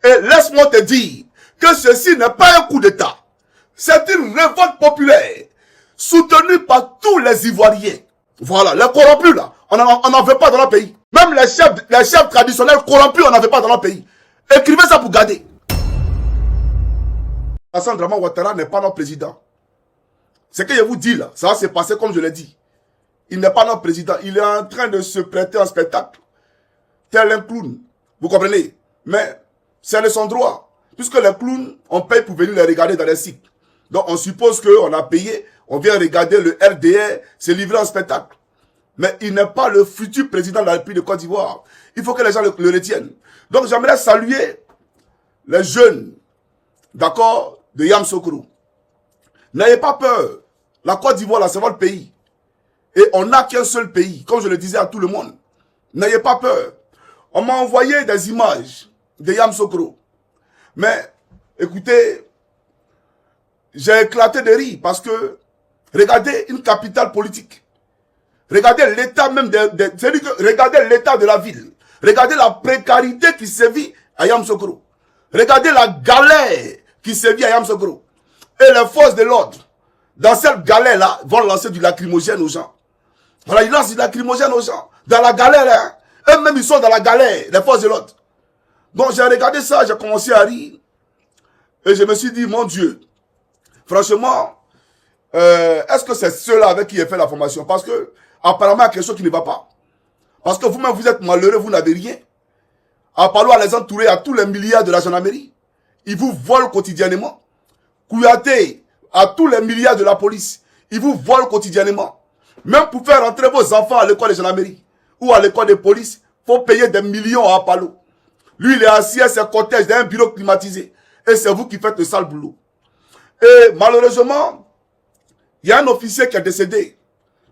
Et laisse-moi te dire que ceci n'est pas un coup d'État. C'est une révolte populaire soutenue par tous les Ivoiriens. Voilà, les corrompus là, on n'en veut pas dans notre pays. Même les chefs traditionnels corrompus, on n'en veut pas dans notre pays. Écrivez ça pour garder. Alassane Dramane Ouattara n'est pas notre président. Ce que je vous dis là, ça va se passer comme je l'ai dit. Il n'est pas notre président. Il est en train de se prêter en spectacle. Tel un clown. Vous comprenez? Mais c'est de son droit. Puisque les clowns, on paye pour venir les regarder dans les sites. Donc on suppose qu'on a payé, on vient regarder le RDR, se livrer en spectacle. Mais il n'est pas le futur président de la République de Côte d'Ivoire. Il faut que les gens le retiennent. Donc j'aimerais saluer les jeunes, d'accord, de Yamoussoukro. N'ayez pas peur. La Côte d'Ivoire, là, c'est votre pays. Et on n'a qu'un seul pays, comme je le disais à tout le monde. N'ayez pas peur. On m'a envoyé des images de Yamoussoukro. Mais, écoutez, j'ai éclaté de rire parce que, regardez une capitale politique. Regardez l'état même c'est-à-dire que regardez l'état de la ville. Regardez la précarité qui sévit à Yamoussoukro. Regardez la galère qui sévit à Yamoussoukro. Et les forces de l'ordre, dans cette galère-là, vont lancer du lacrymogène aux gens. Voilà, ils lancent du lacrymogène aux gens. Dans la galère, hein. Eux-mêmes, ils sont dans la galère, les forces de l'ordre. Donc, j'ai regardé ça, j'ai commencé à rire. Et je me suis dit, mon Dieu, franchement, est-ce que c'est ceux-là avec qui j'ai fait la formation? Parce que, apparemment, il y a quelque chose qui ne va pas. Parce que vous-même, vous êtes malheureux, vous n'avez rien. À part à les entourer à tous les milliards de la gendarmerie. Ils vous volent quotidiennement. Kouyaté, à tous les milliards de la police. Ils vous volent quotidiennement. Même pour faire entrer vos enfants à l'école de gendarmerie ou à l'école de police, il faut payer des millions à Apalo. Lui, il est assis à ses cortèges dans un bureau climatisé. Et c'est vous qui faites le sale boulot. Et malheureusement, il y a un officier qui est décédé.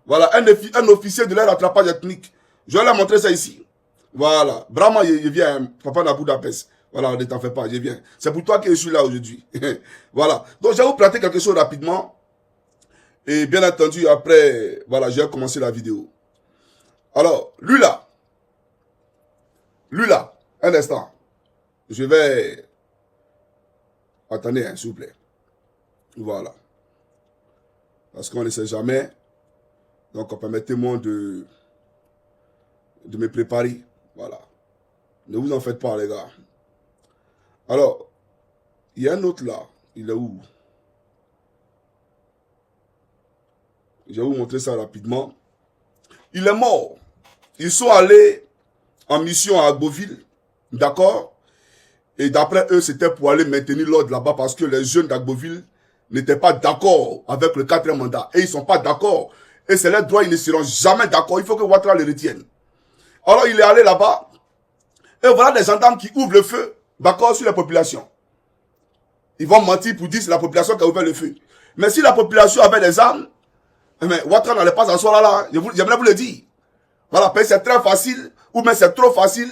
Voilà, un officier de l'air attrapage ethnique. Je vais leur montrer ça ici. Voilà. Vraiment, je viens, papa n'a Budapest. Voilà, ne t'en fais pas, je viens. C'est pour toi que je suis là aujourd'hui. Voilà. Donc, je vais vous planter quelque chose rapidement. Et bien entendu, après, voilà, je vais commencer la vidéo. Alors, lui là, un instant. Je vais... Attendez, hein, s'il vous plaît. Voilà. Parce qu'on ne sait jamais. Donc, permettez-moi de me préparer. Voilà. Ne vous en faites pas, les gars. Alors, il y a un autre là. Il est où? Je vais vous montrer ça rapidement. Il est mort. Ils sont allés en mission à Agboville. D'accord? Et d'après eux, c'était pour aller maintenir l'ordre là-bas parce que les jeunes d'Agboville n'étaient pas d'accord avec le 4e mandat. Et ils ne sont pas d'accord. Et c'est leur droit, ils ne seront jamais d'accord. Il faut que Ouattara les retienne. Alors, il est allé là-bas. Et voilà des gendarmes qui ouvrent le feu, d'accord, sur la population. Ils vont mentir pour dire que c'est la population qui a ouvert le feu. Mais si la population avait des armes, mais Ouattara n'allait pas s'asseoir là. J'aimerais vous le dire. Voilà, parce que c'est très facile, ou même c'est trop facile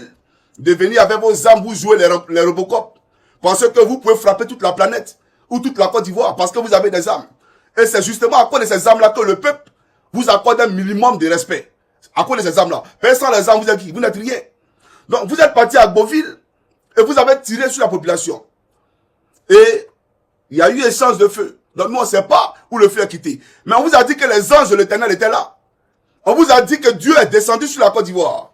de venir avec vos armes, vous jouer les Robocop. Pensez que vous pouvez frapper toute la planète, ou toute la Côte d'Ivoire, parce que vous avez des armes. Et c'est justement à cause de ces armes-là que le peuple vous accorde un minimum de respect. À cause de ces armes-là. Sans les armes, vous êtes qui? Vous n'êtes rien. Donc, vous êtes parti à Beauville, et vous avez tiré sur la population. Et il y a eu échange de feu. Donc, nous, on ne sait pas où le feu est quitté. Mais on vous a dit que les anges de l'Éternel étaient là. On vous a dit que Dieu est descendu sur la Côte d'Ivoire.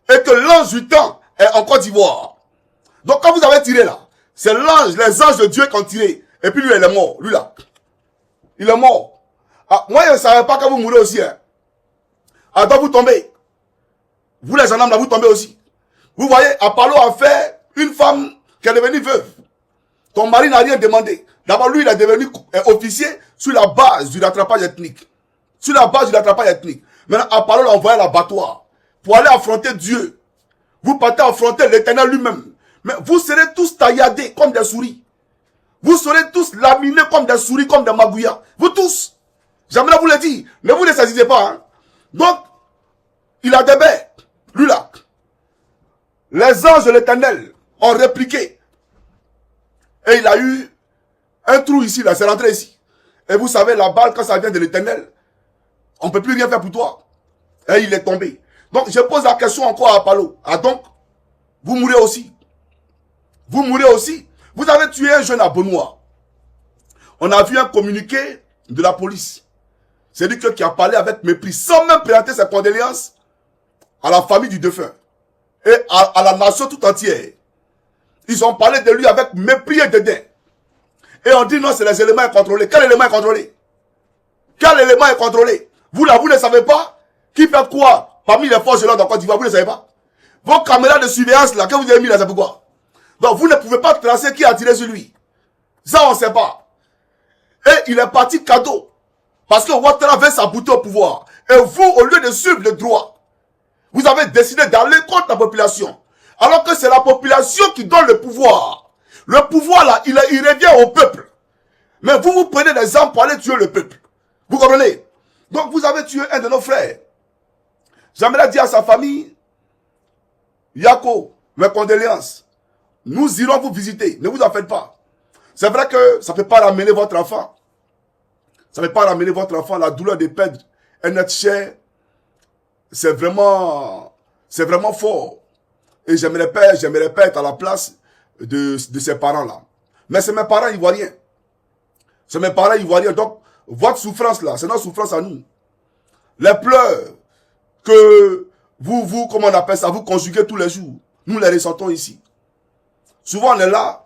Et que l'ange du temps est en Côte d'Ivoire. Donc, quand vous avez tiré là, c'est l'ange, les anges de Dieu qui ont tiré. Et puis lui, il est mort. Lui là. Il est mort. Ah, moi, je ne savais pas que vous mourrez aussi. Hein. Ah, donc vous tombez. Vous, les gendarmes, là, vous tombez aussi. Vous voyez, Apalo a fait une femme qui est devenue veuve. Ton mari n'a rien demandé. D'abord, lui, il est devenu officier sur la base du rattrapage ethnique. Sur la base du rattrapage ethnique. Maintenant, Apalo l'a envoyé à l'abattoir pour aller affronter Dieu. Vous partez affronter l'Éternel lui-même. Mais vous serez tous tailladés comme des souris. Vous serez tous laminés comme des souris, comme des magouillas. Vous tous. J'aimerais vous le dire. Ne vous ne saisissez pas. Hein. Donc, il a des bêtes. Lui là. Les anges de l'Éternel ont répliqué. Et il a eu un trou ici, là. C'est rentré ici. Et vous savez, la balle, quand ça vient de l'Éternel, on ne peut plus rien faire pour toi. Et il est tombé. Donc, je pose la question encore à Apalo. Ah donc, vous mourrez aussi. Vous mourrez aussi. Vous avez tué un jeune à Benoît. On a vu un communiqué de la police. C'est lui qui a parlé avec mépris, sans même présenter ses condoléances à la famille du défunt et à la nation tout entière. Ils ont parlé de lui avec mépris et dédain. Et on dit non, c'est les éléments incontrôlés. Quel élément est contrôlé? Quel élément est contrôlé? Vous là, vous ne savez pas qui fait quoi parmi les forces de l'ordre en Côte d'Ivoire, vous ne savez pas? Vos caméras de surveillance là, que vous avez mis là, c'est pourquoi? Donc vous ne pouvez pas tracer qui a tiré sur lui. Ça, on ne sait pas. Et il est parti cadeau. Parce que Ouattara veut s'abouter au pouvoir. Et vous, au lieu de suivre le droit, vous avez décidé d'aller contre la population. Alors que c'est la population qui donne le pouvoir. Le pouvoir là, il revient au peuple. Mais vous, vous prenez des armes pour aller tuer le peuple. Vous comprenez? Donc vous avez tué un de nos frères. J'aimerais dire à sa famille, Yako, mes condoléances. Nous irons vous visiter. Ne vous en faites pas. C'est vrai que ça ne peut pas ramener votre enfant. Ça ne peut pas ramener votre enfant. La douleur de perdre un être cher, c'est vraiment fort. Et j'aimerais pas être à la place de ces parents-là. Mais c'est mes parents ivoiriens. C'est mes parents ivoiriens. Donc, votre souffrance là, c'est notre souffrance à nous. Les pleurs que vous, comment on appelle ça, vous conjuguez tous les jours, nous les ressentons ici. Souvent, on est là,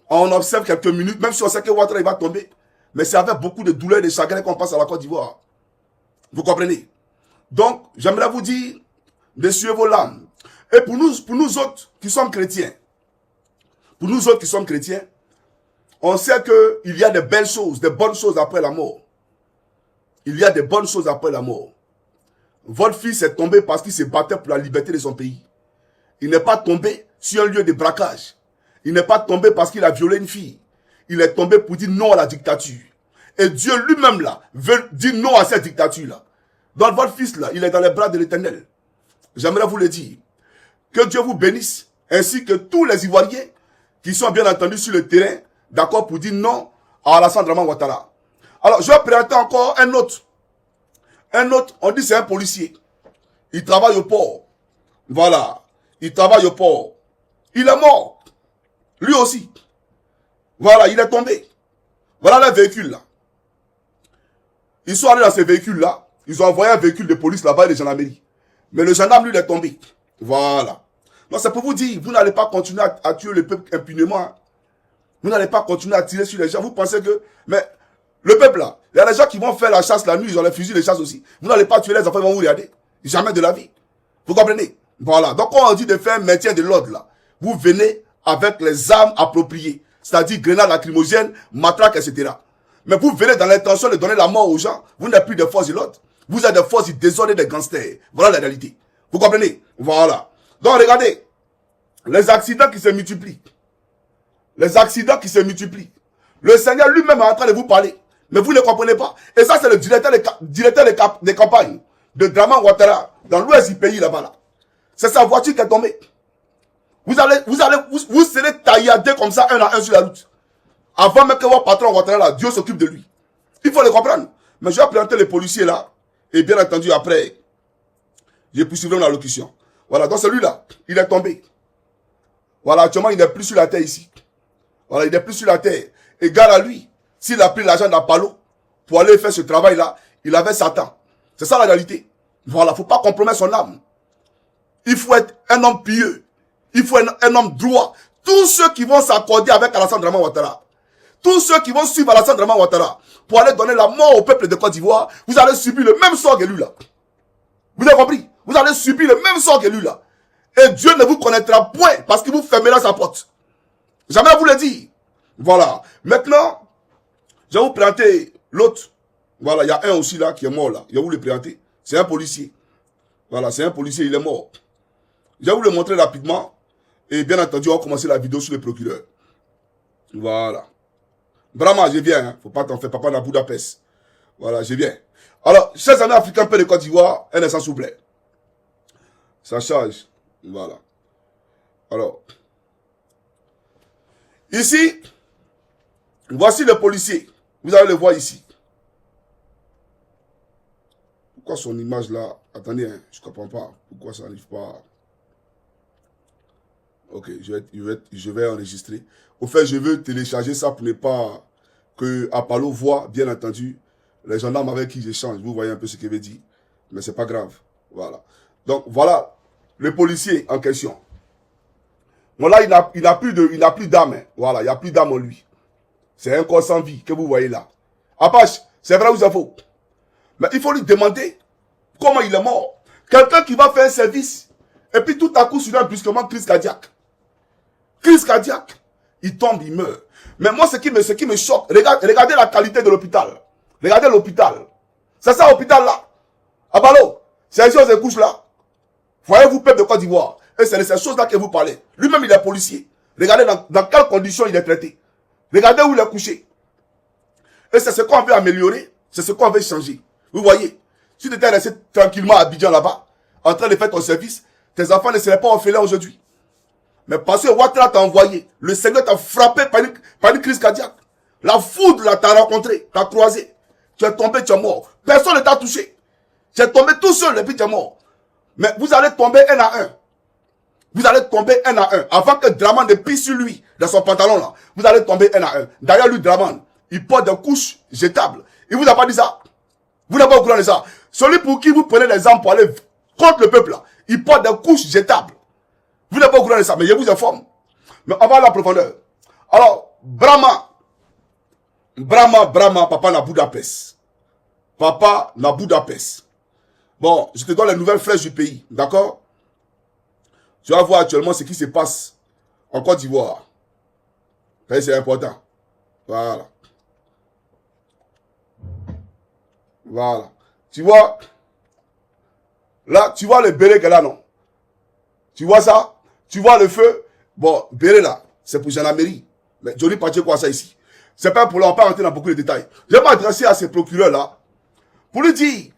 on observe quelques minutes, même si on sait que Ouattara il va tomber. Mais c'est avec beaucoup de douleur et de chagrin qu'on passe à la Côte d'Ivoire. Vous comprenez? Donc, j'aimerais vous dire d'essuyer vos larmes. Et pour nous autres qui sommes chrétiens, on sait qu'il y a de belles choses, de bonnes choses après la mort. Il y a de bonnes choses après la mort. Votre fils est tombé parce qu'il se battait pour la liberté de son pays. Il n'est pas tombé sur un lieu de braquage. Il n'est pas tombé parce qu'il a violé une fille. Il est tombé pour dire non à la dictature. Et Dieu lui-même là, veut dire non à cette dictature-là. Donc votre fils là, il est dans les bras de l'Éternel. J'aimerais vous le dire. Que Dieu vous bénisse, ainsi que tous les Ivoiriens qui sont bien entendu sur le terrain, d'accord, pour dire non à Alassane Draman Ouattara. Alors, je vais présenter encore un autre. Un autre, on dit c'est un policier. Il travaille au port. Voilà. Il travaille au port. Il est mort. Lui aussi. Voilà, il est tombé. Voilà les véhicules là. Ils sont allés dans ces véhicules là. Ils ont envoyé un véhicule de police là-bas et de gendarmerie. Mais le gendarme, lui, il est tombé. Voilà. Donc c'est pour vous dire, vous n'allez pas continuer à tuer le peuple impunément. Hein. Vous n'allez pas continuer à tirer sur les gens. Vous pensez que... Mais le peuple là, il y a des gens qui vont faire la chasse la nuit, ils ont les fusils de chasse aussi. Vous n'allez pas tuer les enfants, ils vont vous regarder. Jamais de la vie. Vous comprenez? Voilà. Donc quand on dit de faire un maintien de l'ordre là, vous venez avec les armes appropriées. C'est-à-dire grenades lacrymogènes, matraques, etc. Mais vous venez dans l'intention de donner la mort aux gens. Vous n'êtes plus de force de l'ordre. Vous êtes des forces du désordre et des gangsters. Voilà la réalité. Vous comprenez? Voilà. Donc regardez. Les accidents qui se multiplient. Les accidents qui se multiplient. Le Seigneur lui-même est en train de vous parler. Mais vous ne comprenez pas. Et ça, c'est le directeur des campagnes de Draman Ouattara dans l'ouest du pays là-bas. Là. C'est sa voiture qui est tombée. Vous serez tailladés comme ça, un à un sur la route. Avant même que votre patron Ouattara là, Dieu s'occupe de lui. Il faut le comprendre. Mais je vais présenter les policiers là. Et bien entendu, après, je poursuivrai mon allocution. Voilà, donc celui-là, il est tombé. Voilà, actuellement, il n'est plus sur la terre ici. Voilà, il n'est plus sur la terre. Et gare à lui, s'il a pris l'argent d'Apollo pour aller faire ce travail-là, il avait Satan. C'est ça la réalité. Voilà, il ne faut pas compromettre son âme. Il faut être un homme pieux. Il faut être un homme droit. Tous ceux qui vont s'accorder avec Alassane Draman Ouattara, tous ceux qui vont suivre Alassane Draman Ouattara pour aller donner la mort au peuple de Côte d'Ivoire, vous allez subir le même sort que lui là. Vous avez compris? Vous allez subir le même sort que lui là. Et Dieu ne vous connaîtra point parce qu'il vous fermera sa porte. Jamais vous le dire. Voilà. Maintenant, je vais vous présenter l'autre. Voilà, il y a un aussi là qui est mort là. Je vais vous le présenter. C'est un policier. Voilà, c'est un policier, il est mort. Je vais vous le montrer rapidement. Et bien entendu, on va commencer la vidéo sur le procureur. Voilà. Vraiment, je viens. Hein. Faut pas t'en faire, papa dans Budapest. Voilà, je viens. Alors, chers amis africains, peu de Côte d'Ivoire, un instant s'il vous plaît. Ça charge. Voilà. Alors. Ici, voici le policier. Vous allez le voir ici. Pourquoi son image là? Attendez, hein, je ne comprends pas. Pourquoi ça n'arrive pas? Ok, je vais enregistrer. Au fait, je veux télécharger ça pour ne pas que Apollo voit, bien entendu, les gendarmes avec qui j'échange. Vous voyez un peu ce qu'il veut dire. Mais c'est pas grave. Voilà. Donc, voilà le policier en question. Bon, là, il n'a plus d'âme. Hein. Voilà, il n'y a plus d'âme en lui. C'est un corps sans vie que vous voyez là. Apache, c'est vrai ou c'est faux? Mais il faut lui demander comment il est mort. Quelqu'un qui va faire un service, et puis tout à coup, soudain, brusquement, crise cardiaque. Crise cardiaque. Il tombe, il meurt. Mais moi, ce qui me choque, regardez la qualité de l'hôpital. Regardez l'hôpital. C'est ça l'hôpital là. Abalo, c'est ces couches-là. Voyez-vous, peuple de Côte d'Ivoire. Et c'est de ces choses-là que vous parlez. Lui-même, il est policier. Regardez dans quelles conditions il est traité. Regardez où il est couché. Et c'est ce qu'on veut améliorer. C'est ce qu'on veut changer. Vous voyez. Si tu étais resté tranquillement à Abidjan là-bas, en train de faire ton service, tes enfants ne seraient pas orphelins aujourd'hui. Mais parce que Ouattara t'a envoyé, le Seigneur t'a frappé par une crise cardiaque. La foudre là t'a rencontré, t'a croisé. Tu es tombé, tu es mort. Personne ne t'a touché. Tu es tombé tout seul et puis tu es mort. Mais vous allez tomber un à un. Vous allez tomber un à un. Avant que Draman ne pisse sur lui, dans son pantalon là. Vous allez tomber un à un. D'ailleurs, lui, Draman, il porte des couches jetables. Il vous a pas dit ça. Vous n'avez pas au courant de ça. Celui pour qui vous prenez les armes pour aller contre le peuple là, il porte des couches jetables. Vous n'avez pas au courant de ça, mais je vous informe. Mais on va à la profondeur. Alors, Brahma, papa na Budapest. Papa na Budapest. Bon, je te donne les nouvelles fraîches du pays, d'accord? Tu vas voir actuellement ce qui se passe en Côte d'Ivoire. C'est important. Voilà. Voilà. Tu vois, là, tu vois le béret qu'elle a, non? Tu vois ça? Tu vois le feu? Bon, béret là, c'est pour gendarmerie. Mais Johnny Pache quoi ça ici? C'est pas pour leur pas rentrer dans beaucoup de détails. Je vais m'adresser à ces procureurs-là pour lui dire,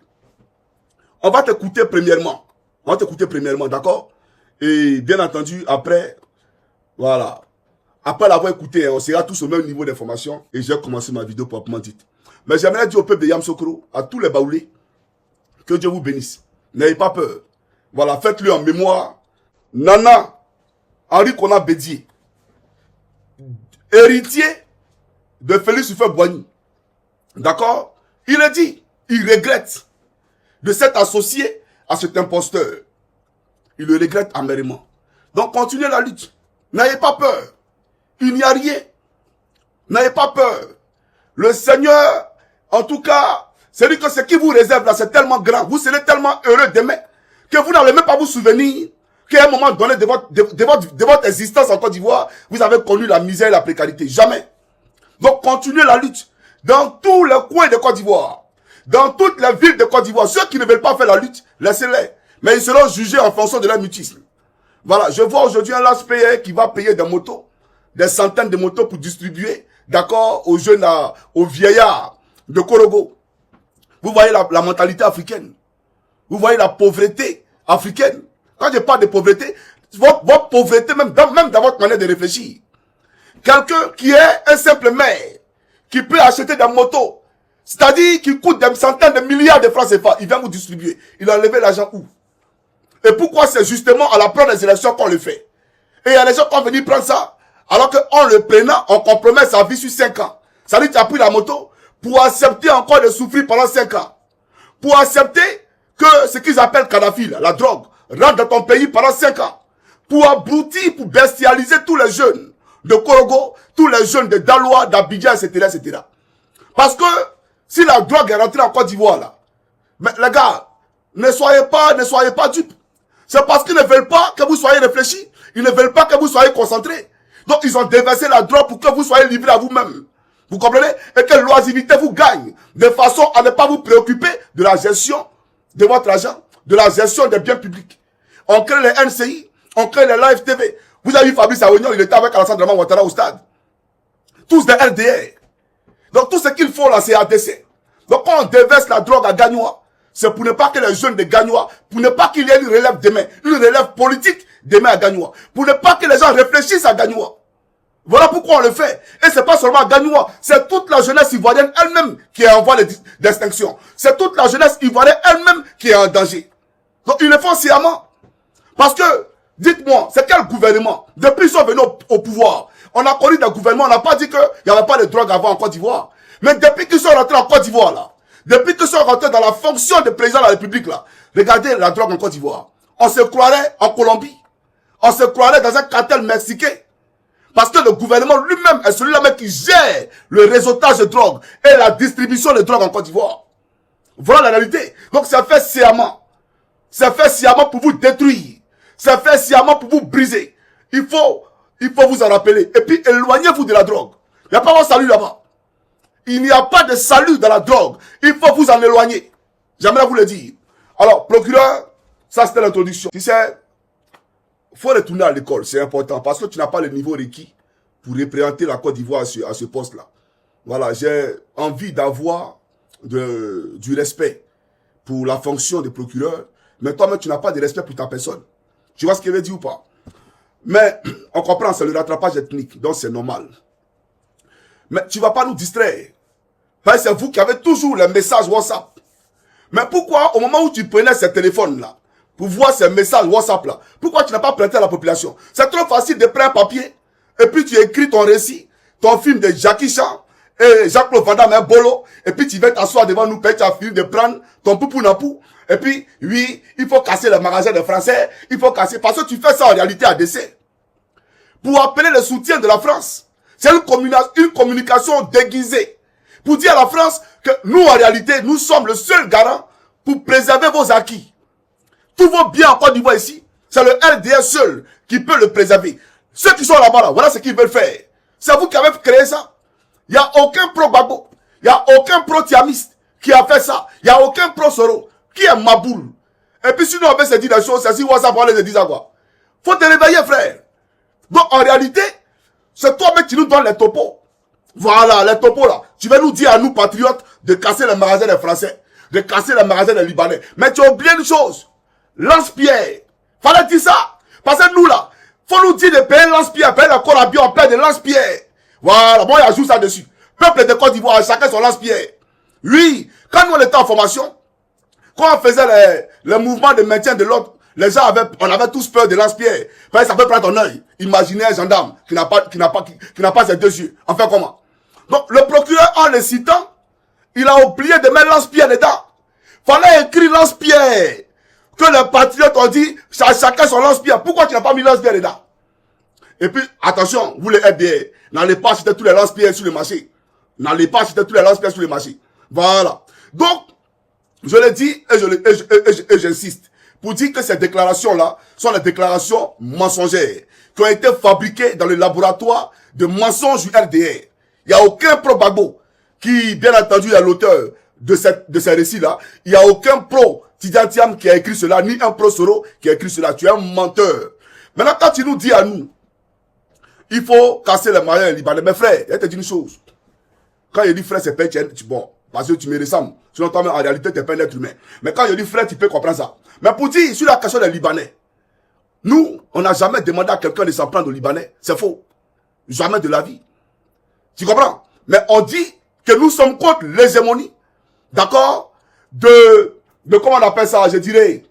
on va t'écouter premièrement. On va t'écouter premièrement, d'accord? Et bien entendu, après, voilà. Après l'avoir écouté, on sera tous au même niveau d'information. Et j'ai commencé ma vidéo proprement dite. Mais j'aimerais dire au peuple de Yamsokro, à tous les baoulés, que Dieu vous bénisse. N'ayez pas peur. Voilà, faites-le en mémoire. Nana, Henri Konan Bédier, héritier de Félix Houphouët-Boigny. D'accord? Il a dit, il regrette de s'être associé à cet imposteur. Il le regrette amèrement. Donc continuez la lutte. N'ayez pas peur. Il n'y a rien. N'ayez pas peur. Le Seigneur, en tout cas, c'est lui que ce qui vous réserve là, c'est tellement grand. Vous serez tellement heureux demain que vous n'allez même pas vous souvenir qu'à un moment donné de votre existence en Côte d'Ivoire, vous avez connu la misère et la précarité. Jamais. Donc continuez la lutte. Dans tous les coins de Côte d'Ivoire, dans toutes les villes de Côte d'Ivoire, ceux qui ne veulent pas faire la lutte, laissez-les. Mais ils seront jugés en fonction de leur mutisme. Voilà, je vois aujourd'hui un last-payer qui va payer des motos, des centaines de motos pour distribuer, d'accord, aux jeunes, aux vieillards de Korogo. Vous voyez la mentalité africaine. Vous voyez la pauvreté africaine. Quand je parle de pauvreté, votre pauvreté, même dans votre manière de réfléchir. Quelqu'un qui est un simple maire, qui peut acheter des motos, c'est-à-dire qui coûte des centaines de milliards de francs CFA, il vient vous distribuer. Il a enlevé l'argent où? Et pourquoi c'est justement à l'approche des élections qu'on le fait? Et il y a des gens qui vont venir prendre ça, alors qu'en le prenant, on compromet sa vie sur 5 ans. Ça dit, tu as pris la moto pour accepter encore de souffrir pendant 5 ans. Pour accepter que ce qu'ils appellent Kadhafi, la drogue, rentre dans ton pays pendant 5 ans. Pour abrutir, pour bestialiser tous les jeunes de Korogo, tous les jeunes de Daloa, d'Abidjan, etc., etc. Parce que si la drogue est rentrée en Côte d'Ivoire, là, mais les gars, ne soyez pas dupes. C'est parce qu'ils ne veulent pas que vous soyez réfléchis. Ils ne veulent pas que vous soyez concentrés. Donc, ils ont déversé la drogue pour que vous soyez livrés à vous-même. Vous comprenez? Et que l'oisiveté vous gagne. De façon à ne pas vous préoccuper de la gestion de votre argent, de la gestion des biens publics. On crée les NCI, on crée les Live TV. Vous avez vu Fabrice Aounion, il était avec Alassane Draman Ouattara au stade. Tous des RDR. Donc, tout ce qu'il faut là, c'est ADC. Donc, quand on déverse la drogue à Gagnoua, c'est pour ne pas que les jeunes de Gagnoua, pour ne pas qu'il y ait une relève demain, une relève politique demain à Gagnoua, pour ne pas que les gens réfléchissent à Gagnoua. Voilà pourquoi on le fait. Et c'est pas seulement à Gagnoua, c'est toute la jeunesse ivoirienne elle-même qui est en voie d'extinction. C'est toute la jeunesse ivoirienne elle-même qui est en danger. Donc ils le font sciemment. Parce que Dites-moi, c'est quel gouvernement? Depuis qu'ils sont venus au pouvoir, on a connu des gouvernements, on n'a pas dit qu'il n'y avait pas de drogue avant en Côte d'Ivoire. Mais depuis qu'ils sont rentrés en Côte d'Ivoire, là, depuis qu'ils sont rentrés dans la fonction de président de la République, là, regardez la drogue en Côte d'Ivoire. On se croirait en Colombie. On se croirait dans un cartel mexicain. Parce que le gouvernement lui-même est celui-là qui gère le réseautage de drogue et la distribution de drogue en Côte d'Ivoire. Voilà la réalité. Donc c'est fait sciemment. C'est fait sciemment pour vous détruire. C'est fait sciemment pour vous briser. Il faut vous en rappeler. Et puis éloignez-vous de la drogue. Il n'y a pas de salut là-bas. Il n'y a pas de salut dans la drogue. Il faut vous en éloigner. J'aimerais vous le dire. Alors, procureur, ça c'était l'introduction. Tu sais, il faut retourner à l'école, c'est important, parce que tu n'as pas le niveau requis pour représenter la Côte d'Ivoire à ce poste-là. Voilà, j'ai envie d'avoir du respect pour la fonction de procureur, mais toi-même, tu n'as pas de respect pour ta personne. Tu vois ce que je veux dire ou pas? Mais, on comprend, c'est le rattrapage ethnique, donc c'est normal. Mais tu ne vas pas nous distraire. Parce que c'est vous qui avez toujours les messages WhatsApp. Mais pourquoi, au moment où tu prenais ce téléphone-là, pour voir ces messages WhatsApp-là, pourquoi tu n'as pas prêté à la population? C'est trop facile de prendre un papier, et puis tu écris ton récit, ton film de Jackie Chan, et Jacques-Claude Van Damme, un bolo, et puis tu vas t'asseoir devant nous, puis tu as fini de prendre ton poupou-napou, et puis, oui, il faut casser le magasin de Français, il faut casser, parce que tu fais ça en réalité à décès. Pour appeler le soutien de la France. C'est une communication déguisée. Pour dire à la France que nous, en réalité, nous sommes le seul garant pour préserver vos acquis. Tout va bien en Côte d'Ivoire ici. C'est le RDS seul qui peut le préserver. Ceux qui sont là-bas, là, voilà ce qu'ils veulent faire. C'est vous qui avez créé ça. Il n'y a aucun pro-Gbagbo. Il n'y a aucun pro-Tiamiste qui a fait ça. Il n'y a aucun pro-Soro qui est Maboul. Et puis si nous on veut se dire des choses, c'est si WhatsApp on les dit à quoi. Faut te réveiller, frère. Donc en réalité, c'est toi-même qui nous donne les topos. Voilà, les topos là. Tu vas nous dire à nous, patriotes, de casser les magasins des Français, de casser les magasins des Libanais. Mais tu as oublié une chose. Lance-pierre. Fallait dire ça. Parce que nous là, faut nous dire de payer lance-pierre, payer le corps à on paye de lance-pierre. Voilà, bon, il ajoute ça dessus. Peuple de Côte d'Ivoire, chacun son lance-pierre. Oui, quand nous on était en formation, quand on faisait les mouvements de maintien de l'ordre, les gens on avait tous peur de lance-pierre. Parce que ça peut prendre ton œil. Imaginez un gendarme qui n'a pas ses deux yeux. Enfin, comment? Donc, le procureur, en le citant, il a oublié de mettre lance-pierre dedans. Fallait écrire lance-pierre. Que les patriotes ont dit, chacun son lance-pierre. Pourquoi tu n'as pas mis lance-pierre dedans? Et puis, attention, vous les FDA, n'allez pas acheter tous les lance-pierres sur le marché. N'allez pas acheter tous les lance-pierres sur le marché. Voilà. Donc, je le dis et j'insiste pour dire que ces déclarations-là sont des déclarations mensongères qui ont été fabriquées dans le laboratoire de mensonges du RDR. Il n'y a aucun pro-Gbagbo qui, bien entendu, est l'auteur de ces récits-là. Il n'y a aucun pro-Tidiane qui a écrit cela, ni un pro-Soro qui a écrit cela. Tu es un menteur. Maintenant, quand tu nous dis à nous, il faut casser les mariés libanais. Mais frère, il te dit une chose. Quand il dit frère, c'est pas bon, parce que tu me ressembles. Sinon, toi-même, en réalité, tu n'es pas un être humain. Mais quand il dit frère, tu peux comprendre ça. Mais pour dire, sur la question des Libanais, nous, on n'a jamais demandé à quelqu'un de s'en prendre aux Libanais. C'est faux. Jamais de la vie. Tu comprends? Mais on dit que nous sommes contre l'hégémonie, d'accord, de comment on appelle ça, je dirais,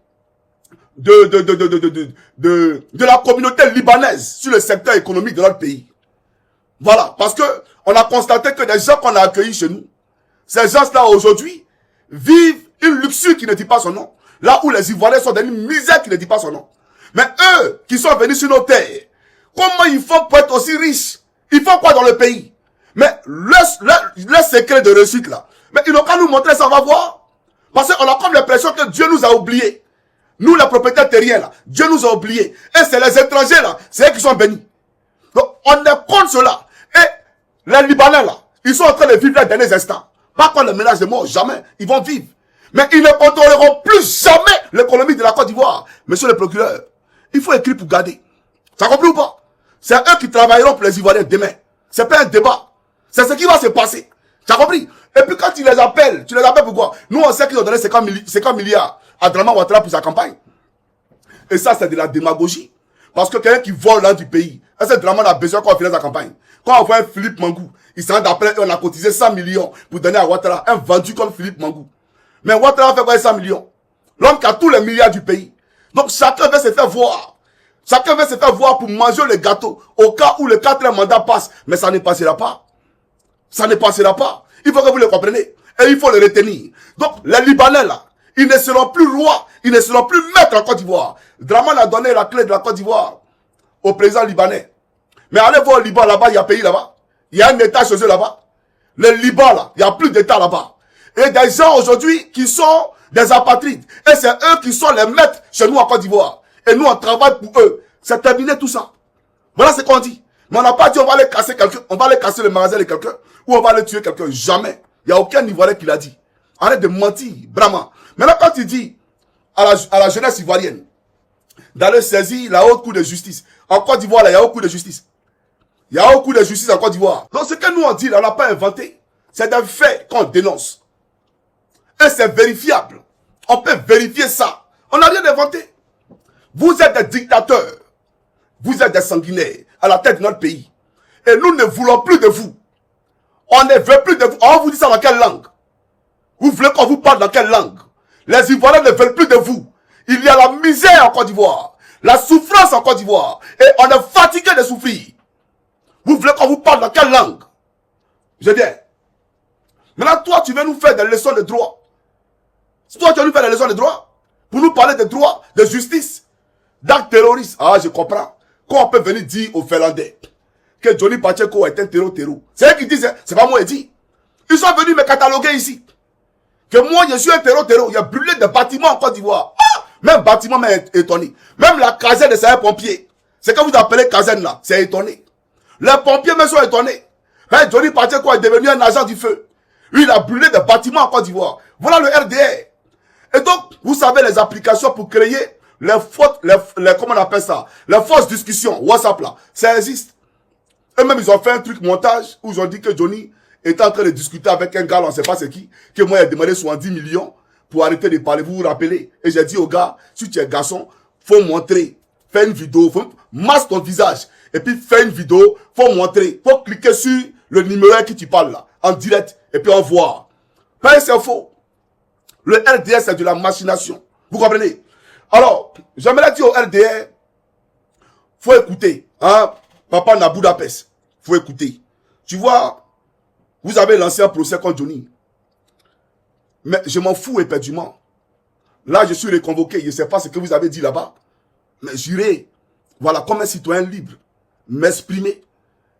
de la communauté libanaise sur le secteur économique de notre pays. Voilà. Parce que on a constaté que les gens qu'on a accueillis chez nous, ces gens-là aujourd'hui, vivent une luxure qui ne dit pas son nom. Là où les Ivoiriens sont dans une misère qui ne dit pas son nom. Mais eux, qui sont venus sur nos terres, comment ils font pour être aussi riches? Ils font quoi dans le pays? Mais le secret de réussite là, mais ils n'ont qu'à nous montrer ça, on va voir. Parce qu'on a comme l'impression que Dieu nous a oubliés. Nous, les propriétaires terriens là, Dieu nous a oubliés. Et c'est les étrangers là, c'est eux qui sont bénis. Donc, on est contre cela. Et les Libanais là, ils sont en train de vivre les derniers instants. Pas quand le ménage de mort, jamais. Ils vont vivre. Mais ils ne contrôleront plus jamais l'économie de la Côte d'Ivoire. Monsieur le procureur, il faut écrire pour garder. Ça compris ou pas? C'est eux qui travailleront pour les Ivoiriens demain. C'est pas un débat. C'est ce qui va se passer. Tu as compris? Et puis quand tu les appelles pourquoi? Nous, on sait qu'ils ont donné 50 milliards à Draman Ouattara pour sa campagne. Et ça, c'est de la démagogie. Parce que quelqu'un qui vole là du pays, est-ce que Draman a besoin qu'on finisse sa campagne? Quand on voit un Philippe Mangou, il s'en d'après, on a cotisé 100 millions pour donner à Ouattara, un vendu comme Philippe Mangou. Mais Ouattara fait quoi 100 millions? L'homme qui a tous les milliards du pays. Donc chacun veut se faire voir. Chacun veut se faire voir pour manger les gâteaux au cas où le 4e mandat passe. Mais ça ne passera pas. Ça ne passera pas. Il faut que vous le compreniez. Et il faut le retenir. Donc, les Libanais, là, ils ne seront plus rois. Ils ne seront plus maîtres en Côte d'Ivoire. Draman a donné la clé de la Côte d'Ivoire au président libanais. Mais allez voir au Liban, là-bas, il y a un pays là-bas. Il y a un État chez eux là-bas. Le Liban, là, il n'y a plus d'État là-bas. Et des gens aujourd'hui qui sont des apatrides. Et c'est eux qui sont les maîtres chez nous en Côte d'Ivoire. Et nous, on travaille pour eux. C'est terminé tout ça. Voilà ce qu'on dit. Mais on n'a pas dit on va aller casser quelqu'un, on va aller casser le magasin de quelqu'un, ou on va aller tuer quelqu'un. Jamais. Il n'y a aucun Ivoirien qui l'a dit. Arrête de mentir, Brahma. Maintenant, quand tu dis à la jeunesse ivoirienne d'aller saisir la haute cour de justice, en Côte d'Ivoire, là, il y a haute cour de justice. Il y a haute cour de justice en Côte d'Ivoire. Donc, ce que nous on dit, là, on n'a pas inventé. C'est des faits qu'on dénonce. Et c'est vérifiable. On peut vérifier ça. On n'a rien inventé. Vous êtes des dictateurs. Vous êtes des sanguinaires à la tête de notre pays. Et nous ne voulons plus de vous. On ne veut plus de vous. On vous dit ça dans quelle langue? Vous voulez qu'on vous parle dans quelle langue? Les Ivoiriens ne veulent plus de vous. Il y a la misère en Côte d'Ivoire. La souffrance en Côte d'Ivoire. Et on est fatigué de souffrir. Vous voulez qu'on vous parle dans quelle langue? Je viens. Maintenant, toi, tu veux nous faire des leçons de droit. Toi, tu veux nous faire des leçons de droit. Pour nous parler de droit, de justice, d'actes terroristes. Ah, je comprends. Qu'on peut venir dire aux Finlandais que Johnny Pacheco est un terreau. C'est eux qui disent, c'est pas moi qui dis. Ils sont venus me cataloguer ici. Que moi, je suis un terreau. Il y a brûlé des bâtiments en Côte d'Ivoire. Ah, même bâtiment m'a étonné. Même la caserne de ces pompiers. C'est que vous appelez caserne là. C'est étonné. Les pompiers me sont étonnés. Hein, Johnny Pacheco est devenu un agent du feu. Lui, il a brûlé des bâtiments en Côte d'Ivoire. Voilà le RDR. Et donc, vous savez les applications pour créer les fautes, comment on appelle ça? Les fausses discussions. WhatsApp là. Ça existe. Eux-mêmes, ils ont fait un truc montage où ils ont dit que Johnny était en train de discuter avec un gars, on ne sait pas c'est qui, que moi, il a demandé 70 millions pour arrêter de parler. Vous vous rappelez? Et j'ai dit au gars, si tu es garçon, faut montrer. Fais une vidéo. Masse ton visage. Et puis, fais une vidéo. Faut montrer. Faut cliquer sur le numéro qui tu parles là. En direct. Et puis, on voit. Pas c'est faux. Le RDR, c'est de la machination. Vous comprenez? Alors, j'aimerais dire au RDR, faut écouter. Hein? Papa n'a Budapest. Faut écouter. Tu vois, vous avez lancé un procès contre Johnny. Mais je m'en fous éperdument. Là, je suis reconvoqué. Je ne sais pas ce que vous avez dit là-bas. Mais j'irai, voilà, comme un citoyen libre, m'exprimer,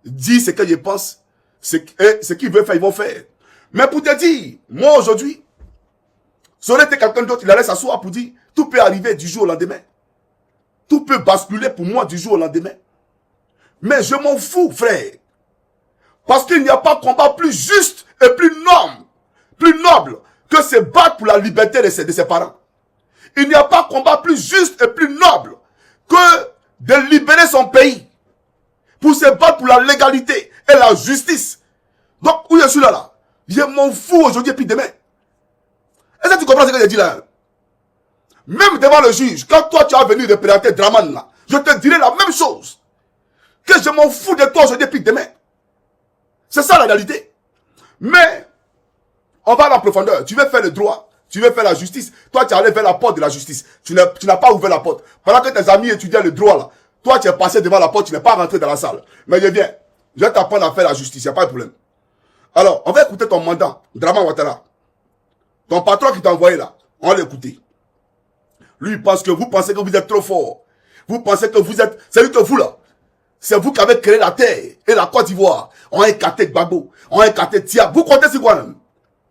dire ce que je pense, ce qu'ils veulent faire, ils vont faire. Mais pour te dire, moi aujourd'hui, si on était quelqu'un d'autre, il allait s'asseoir pour dire, tout peut arriver du jour au lendemain. Tout peut basculer pour moi du jour au lendemain. Mais je m'en fous, frère. Parce qu'il n'y a pas de combat plus juste et plus noble que se battre pour la liberté de ses parents. Il n'y a pas de combat plus juste et plus noble que de libérer son pays. Pour se battre pour la légalité et la justice. Donc, où je suis là? Je m'en fous aujourd'hui et puis demain. Est-ce que tu comprends ce que j'ai dit là? Même devant le juge, quand toi tu as venu représenter Draman là, je te dirai la même chose. Que je m'en fous de toi aujourd'hui et puis demain. C'est ça la réalité. Mais, on va en profondeur. Tu veux faire le droit, tu veux faire la justice. Toi, tu es allé vers la porte de la justice. Tu n'as pas ouvert la porte. Pendant que tes amis étudiaient le droit là, toi, tu es passé devant la porte, tu n'es pas rentré dans la salle. Mais je viens. Je vais t'apprendre à faire la justice, il n'y a pas de problème. Alors, on va écouter ton mandat, Draman Ouattara. Ton patron qui t'a envoyé là, on va l'écouter. Lui, il pense que vous pensez que vous êtes trop fort. Vous pensez que vous êtes... C'est lui que vous là. C'est vous qui avez créé la terre et la Côte d'Ivoire. On a écarté Gbagbo. On a écarté Tia. Vous comptez sur quoi même?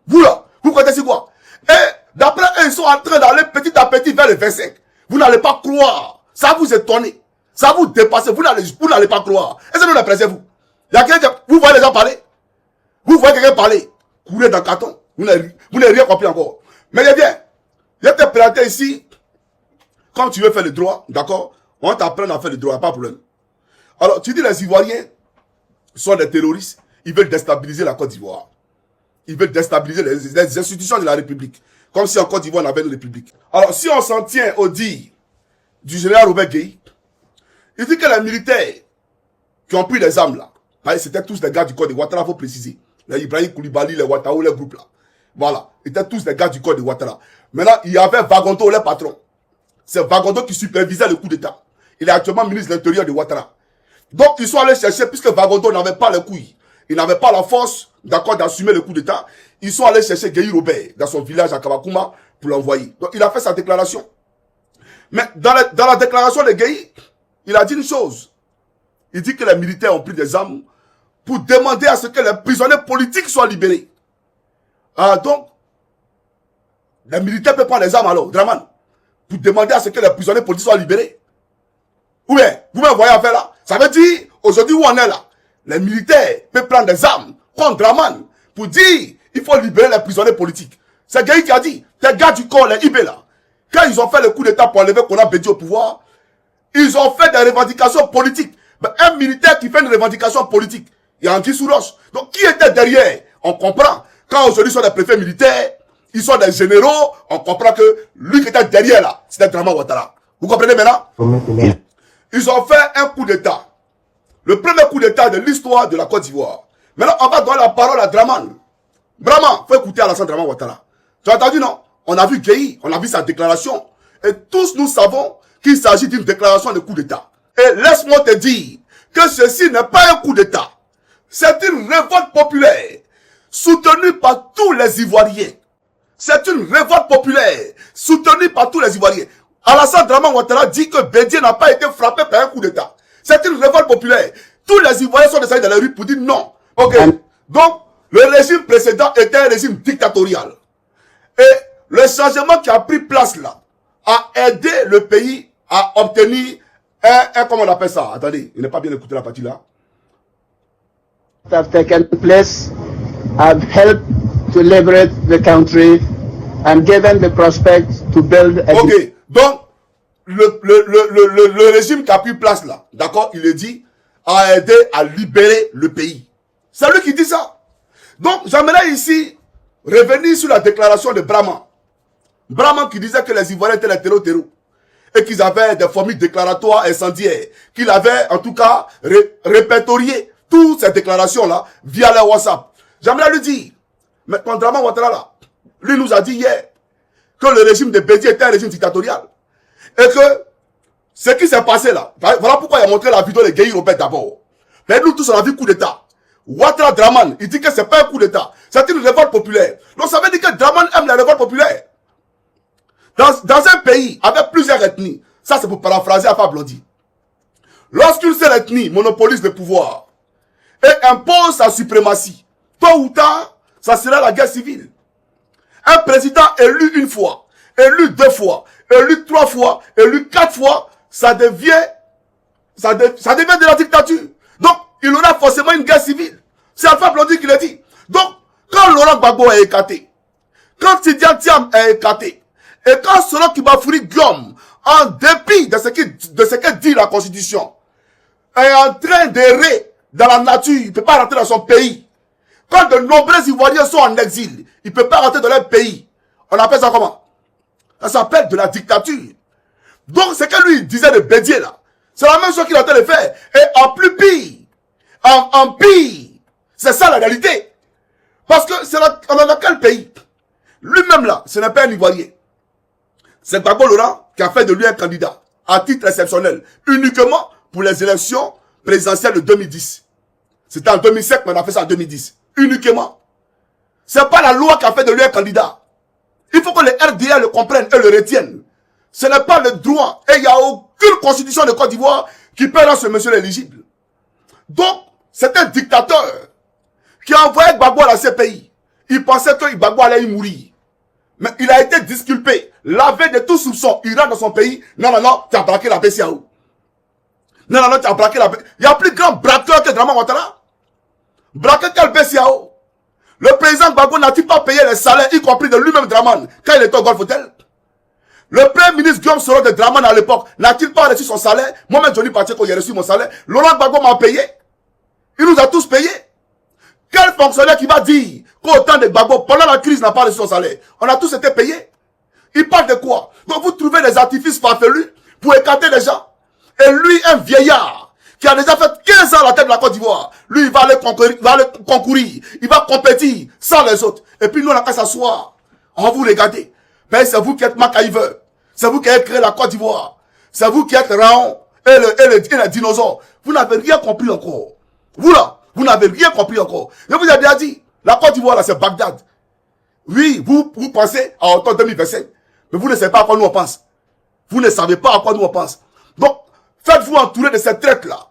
Vous là, vous comptez sur quoi? Et d'après eux, ils sont en train d'aller petit à petit vers le 25. Vous n'allez pas croire. Ça vous étonne. Ça vous dépasse. Vous n'allez pas croire. Et c'est nous les pressez vous. Il y a quelqu'un, vous voyez les gens parler? Vous voyez quelqu'un parler? Courez dans le carton. Vous n'avez rien compris encore. Mais je viens. Je te présenter ici. Quand tu veux faire le droit, d'accord? On t'apprend à faire le droit, pas de problème. Alors, tu dis les Ivoiriens sont des terroristes. Ils veulent déstabiliser la Côte d'Ivoire. Ils veulent déstabiliser les institutions de la République. Comme si en Côte d'Ivoire on avait une République. Alors, si on s'en tient au dit du général Robert Gueye, il dit que les militaires qui ont pris les armes là, c'était tous des gars du Côte de Ouattara, il faut préciser. Les Ibrahim Koulibaly, les Ouattara, les groupes là. Voilà. Ils étaient tous des gars du Côte de Ouattara. Maintenant, il y avait Vagonto, le patron. C'est Vagonto qui supervisait le coup d'État. Il est actuellement ministre de l'Intérieur de Ouattara. Donc, ils sont allés chercher, puisque Vagondo n'avait pas les couilles, il n'avait pas la force, d'accord, d'assumer le coup d'État, ils sont allés chercher Gueye Robert dans son village à Kabakouma pour l'envoyer. Donc, il a fait sa déclaration. Mais dans la déclaration de Gueye, il a dit une chose. Il dit que les militaires ont pris des armes pour demander à ce que les prisonniers politiques soient libérés. Ah, donc, les militaires peuvent prendre les armes alors, Draman, pour demander à ce que les prisonniers politiques soient libérés. Ou bien, vous me voyez affaire là. Ça veut dire, aujourd'hui où on est là, les militaires peuvent prendre des armes contre Draman pour dire, il faut libérer les prisonniers politiques. C'est Gueye qui a dit, tes gars du corps, les IB là, quand ils ont fait le coup d'État pour enlever Kona Bédi au pouvoir, ils ont fait des revendications politiques. Mais un militaire qui fait une revendication politique, il y a un petit sous roche. Donc, qui était derrière? On comprend. Quand aujourd'hui ils sont des préfets militaires, ils sont des généraux, on comprend que lui qui était derrière là, c'était Draman Ouattara. Vous comprenez maintenant? Ils ont fait un coup d'État. Le premier coup d'État de l'histoire de la Côte d'Ivoire. Maintenant, on va donner la parole à Draman. Vraiment, faut écouter Alassane Draman Ouattara. Tu as entendu, non? On a vu Gueye, on a vu sa déclaration. Et tous nous savons qu'il s'agit d'une déclaration de coup d'État. Et laisse-moi te dire que ceci n'est pas un coup d'État. C'est une révolte populaire soutenue par tous les Ivoiriens. C'est une révolte populaire soutenue par tous les Ivoiriens. Alassane Draman Ouattara dit que Bédié n'a pas été frappé par un coup d'État. C'est une révolte populaire. Tous les Ivoiriens sont descendus dans la rue pour dire non. Ok. Donc, le régime précédent était un régime dictatorial. Et le changement qui a pris place là a aidé le pays à obtenir comment on appelle ça? Attendez, il n'est pas bien écouté la partie là. Have taken place have helped to liberate the country and given the prospect to build a... Ok, donc le régime qui a pris place là, d'accord, il est dit, a aidé à libérer le pays. C'est lui qui dit ça. Donc, j'aimerais ici revenir sur la déclaration de Brahman. Brahman qui disait que les Ivoiriens étaient les terreaux et qu'ils avaient des formules déclaratoires incendiaires, qu'il avait en tout cas répertorié toutes ces déclarations-là via les WhatsApp. J'aimerais lui dire, mais quand Draman Ouattara là, lui nous a dit hier que le régime de Bédié était un régime dictatorial. Et que ce qui s'est passé là, voilà pourquoi il a montré la vidéo de Gueye Robert d'abord. Mais nous tous on a vu coup d'État. Ouattara Draman, il dit que c'est pas un coup d'État, c'est une révolte populaire. Donc ça veut dire que Draman aime la révolte populaire. Dans un pays avec plusieurs ethnies, ça c'est pour paraphraser Alpha Blondy. Lorsqu'une seule ethnie monopolise le pouvoir et impose sa suprématie, tôt ou tard, ça sera la guerre civile. Un président élu une fois, élu deux fois, élu trois fois, élu quatre fois, ça devient de la dictature. Donc, il y aura forcément une guerre civile. C'est Alpha Blondy qui le dit. Donc, quand Laurent Gbagbo est écarté, quand Tidiane Thiam est écarté, et quand Solon Kibafouri Guillaume, en dépit de ce que dit la Constitution, est en train d'errer dans la nature, il ne peut pas rentrer dans son pays. Quand de nombreux Ivoiriens sont en exil, il ne peut pas rentrer dans leur pays. On appelle ça comment? Ça s'appelle de la dictature. Donc, ce que lui disait de Bédié là, c'est la même chose qu'il est en train de faire. Et en plus pire, en pire, c'est ça la réalité. Parce que on est dans quel pays? Lui-même là, ce n'est pas un Ivoirien. C'est Gbagbo Laurent qui a fait de lui un candidat à titre exceptionnel, uniquement pour les élections présidentielles de 2010. C'était en 2007, mais on a fait ça en 2010. Uniquement. C'est pas la loi qui a fait de lui un candidat. Il faut que les RDA le comprennent et le retiennent. Ce n'est pas le droit. Et il n'y a aucune constitution de Côte d'Ivoire qui peut rendre ce monsieur éligible. Donc, c'est un dictateur qui a envoyé Gbagbo à la CPI. Il pensait que Gbagbo allait y mourir. Mais il a été disculpé, lavé de tout soupçon. Il rentre dans son pays. Non, non, non, tu as braqué la BCAO. Non, non, non, tu as braqué la BCAO. Il y a plus grand braqueur que Draman Ouattara. Braqué quel BCAO? Le président Gbagbo n'a-t-il pas payé les salaires, y compris de lui-même Draman, quand il était au Golf Hotel? Le premier ministre Guillaume Soro de Draman à l'époque, n'a-t-il pas reçu son salaire? Moi-même, Johnny Pacheco, j'ai reçu mon salaire. Laurent Gbagbo m'a payé. Il nous a tous payés. Quel fonctionnaire qui va dire qu'au temps de Gbagbo, pendant la crise, n'a pas reçu son salaire? On a tous été payés. Il parle de quoi? Donc vous trouvez des artifices farfelus pour écarter les gens. Et lui, un vieillard, qui a déjà fait 15 ans à la tête de la Côte d'Ivoire, lui, il va aller concourir, il va compétir sans les autres. Et puis nous, on n'a qu'à s'asseoir. On va vous regarder. Mais c'est vous qui êtes MacIver. C'est vous qui avez créé la Côte d'Ivoire. C'est vous qui êtes Raon et les dinosaures. Vous n'avez rien compris encore. Vous là, vous n'avez rien compris encore. Je vous ai déjà dit, la Côte d'Ivoire là, c'est Bagdad. Oui, vous pensez à autant 2025. Mais vous ne savez pas à quoi nous on pense. Vous ne savez pas à quoi nous on pense. Donc, faites-vous entourer de ces traites là.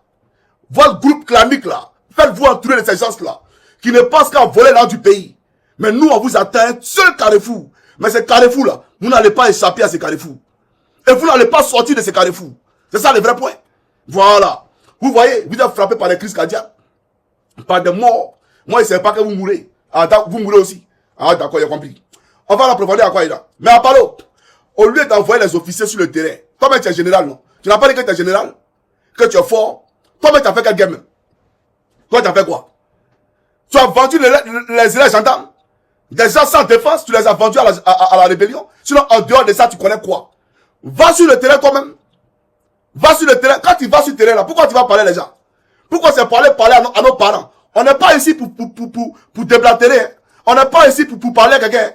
Votre groupe clanique là. Faites-vous entourer de ces gens là. Qui ne pensent qu'à voler l'art du pays. Mais nous, on vous attend un seul carrefour. Mais ces carrefours là, vous n'allez pas échapper à ces carrefours. Et vous n'allez pas sortir de ces carrefours. C'est ça le vrai point. Voilà. Vous voyez, vous êtes frappé par des crises cardiaques. Par des morts. Moi, je ne sais pas que vous mourrez. Ah, vous mourrez aussi. Ah, d'accord, j'ai compris. On va l'approfondir à quoi il est là. Mais à Palo, au lieu d'envoyer les officiers sur le terrain, toi-même tu es général, non? Tu n'as pas dit que tu es général? Que tu es fort? Toi-même tu as fait quelle game? Toi tu as fait quoi? Tu as vendu les gendarmes? Des gens sans défense, tu les as vendus à la rébellion? Sinon, en dehors de ça, tu connais quoi? Va sur le terrain toi-même. Va sur le terrain. Quand tu vas sur le terrain là, pourquoi tu vas parler les gens? Pourquoi c'est parler à nos parents? On n'est pas ici pour déblatérer. Hein. On n'est pas ici pour parler à quelqu'un.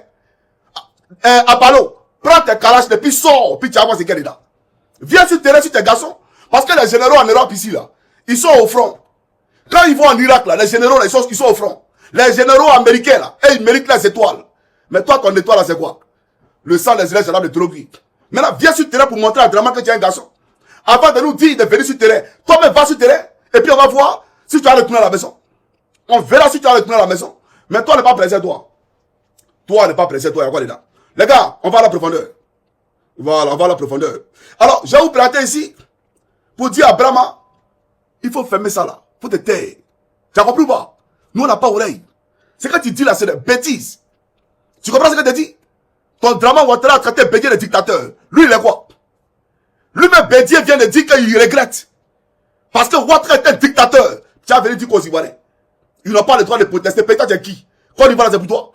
À Palo, prends tes calaches et puis sors, puis tu vas voir ce qu'il y a dedans. Viens sur le terrain sur tes garçons. Parce que les généraux en Europe ici, là, ils sont au front. Quand ils vont en Irak, là, les généraux, là, ils sont au front. Les généraux américains, là, et ils méritent les étoiles. Mais toi, ton étoile, là, c'est quoi? Le sang des élèves gendarmes de Drogui. Maintenant, viens sur le terrain pour montrer à Draman que tu es un garçon. Avant de nous dire de venir sur le terrain, toi-même va sur le terrain, et puis on va voir si tu vas retourner à la maison. On verra si tu vas retourner à la maison. Mais toi, n'est pas pressé, toi. Toi, n'est pas pressé, toi, il y a quoi dedans? Les gars, on va à la profondeur. Voilà, on va à la profondeur. Alors, je vais vous planter ici pour dire à Brahma, il faut fermer ça là. Il faut te taire. Tu as compris ou pas? Nous, on n'a pas oreille. Ce que tu dis là, c'est des bêtises. Tu comprends ce que tu dis? Ton Draman Ouattara a traité Bédié de dictateur. Lui, il est quoi? Lui-même, Bédié vient de dire qu'il regrette. Parce que Ouattara est un dictateur. Tu as venu dire qu'aux Ivoiriens, ils n'ont pas le droit de protester. Pays, tu es qui? Quand Ivoire, c'est pour toi.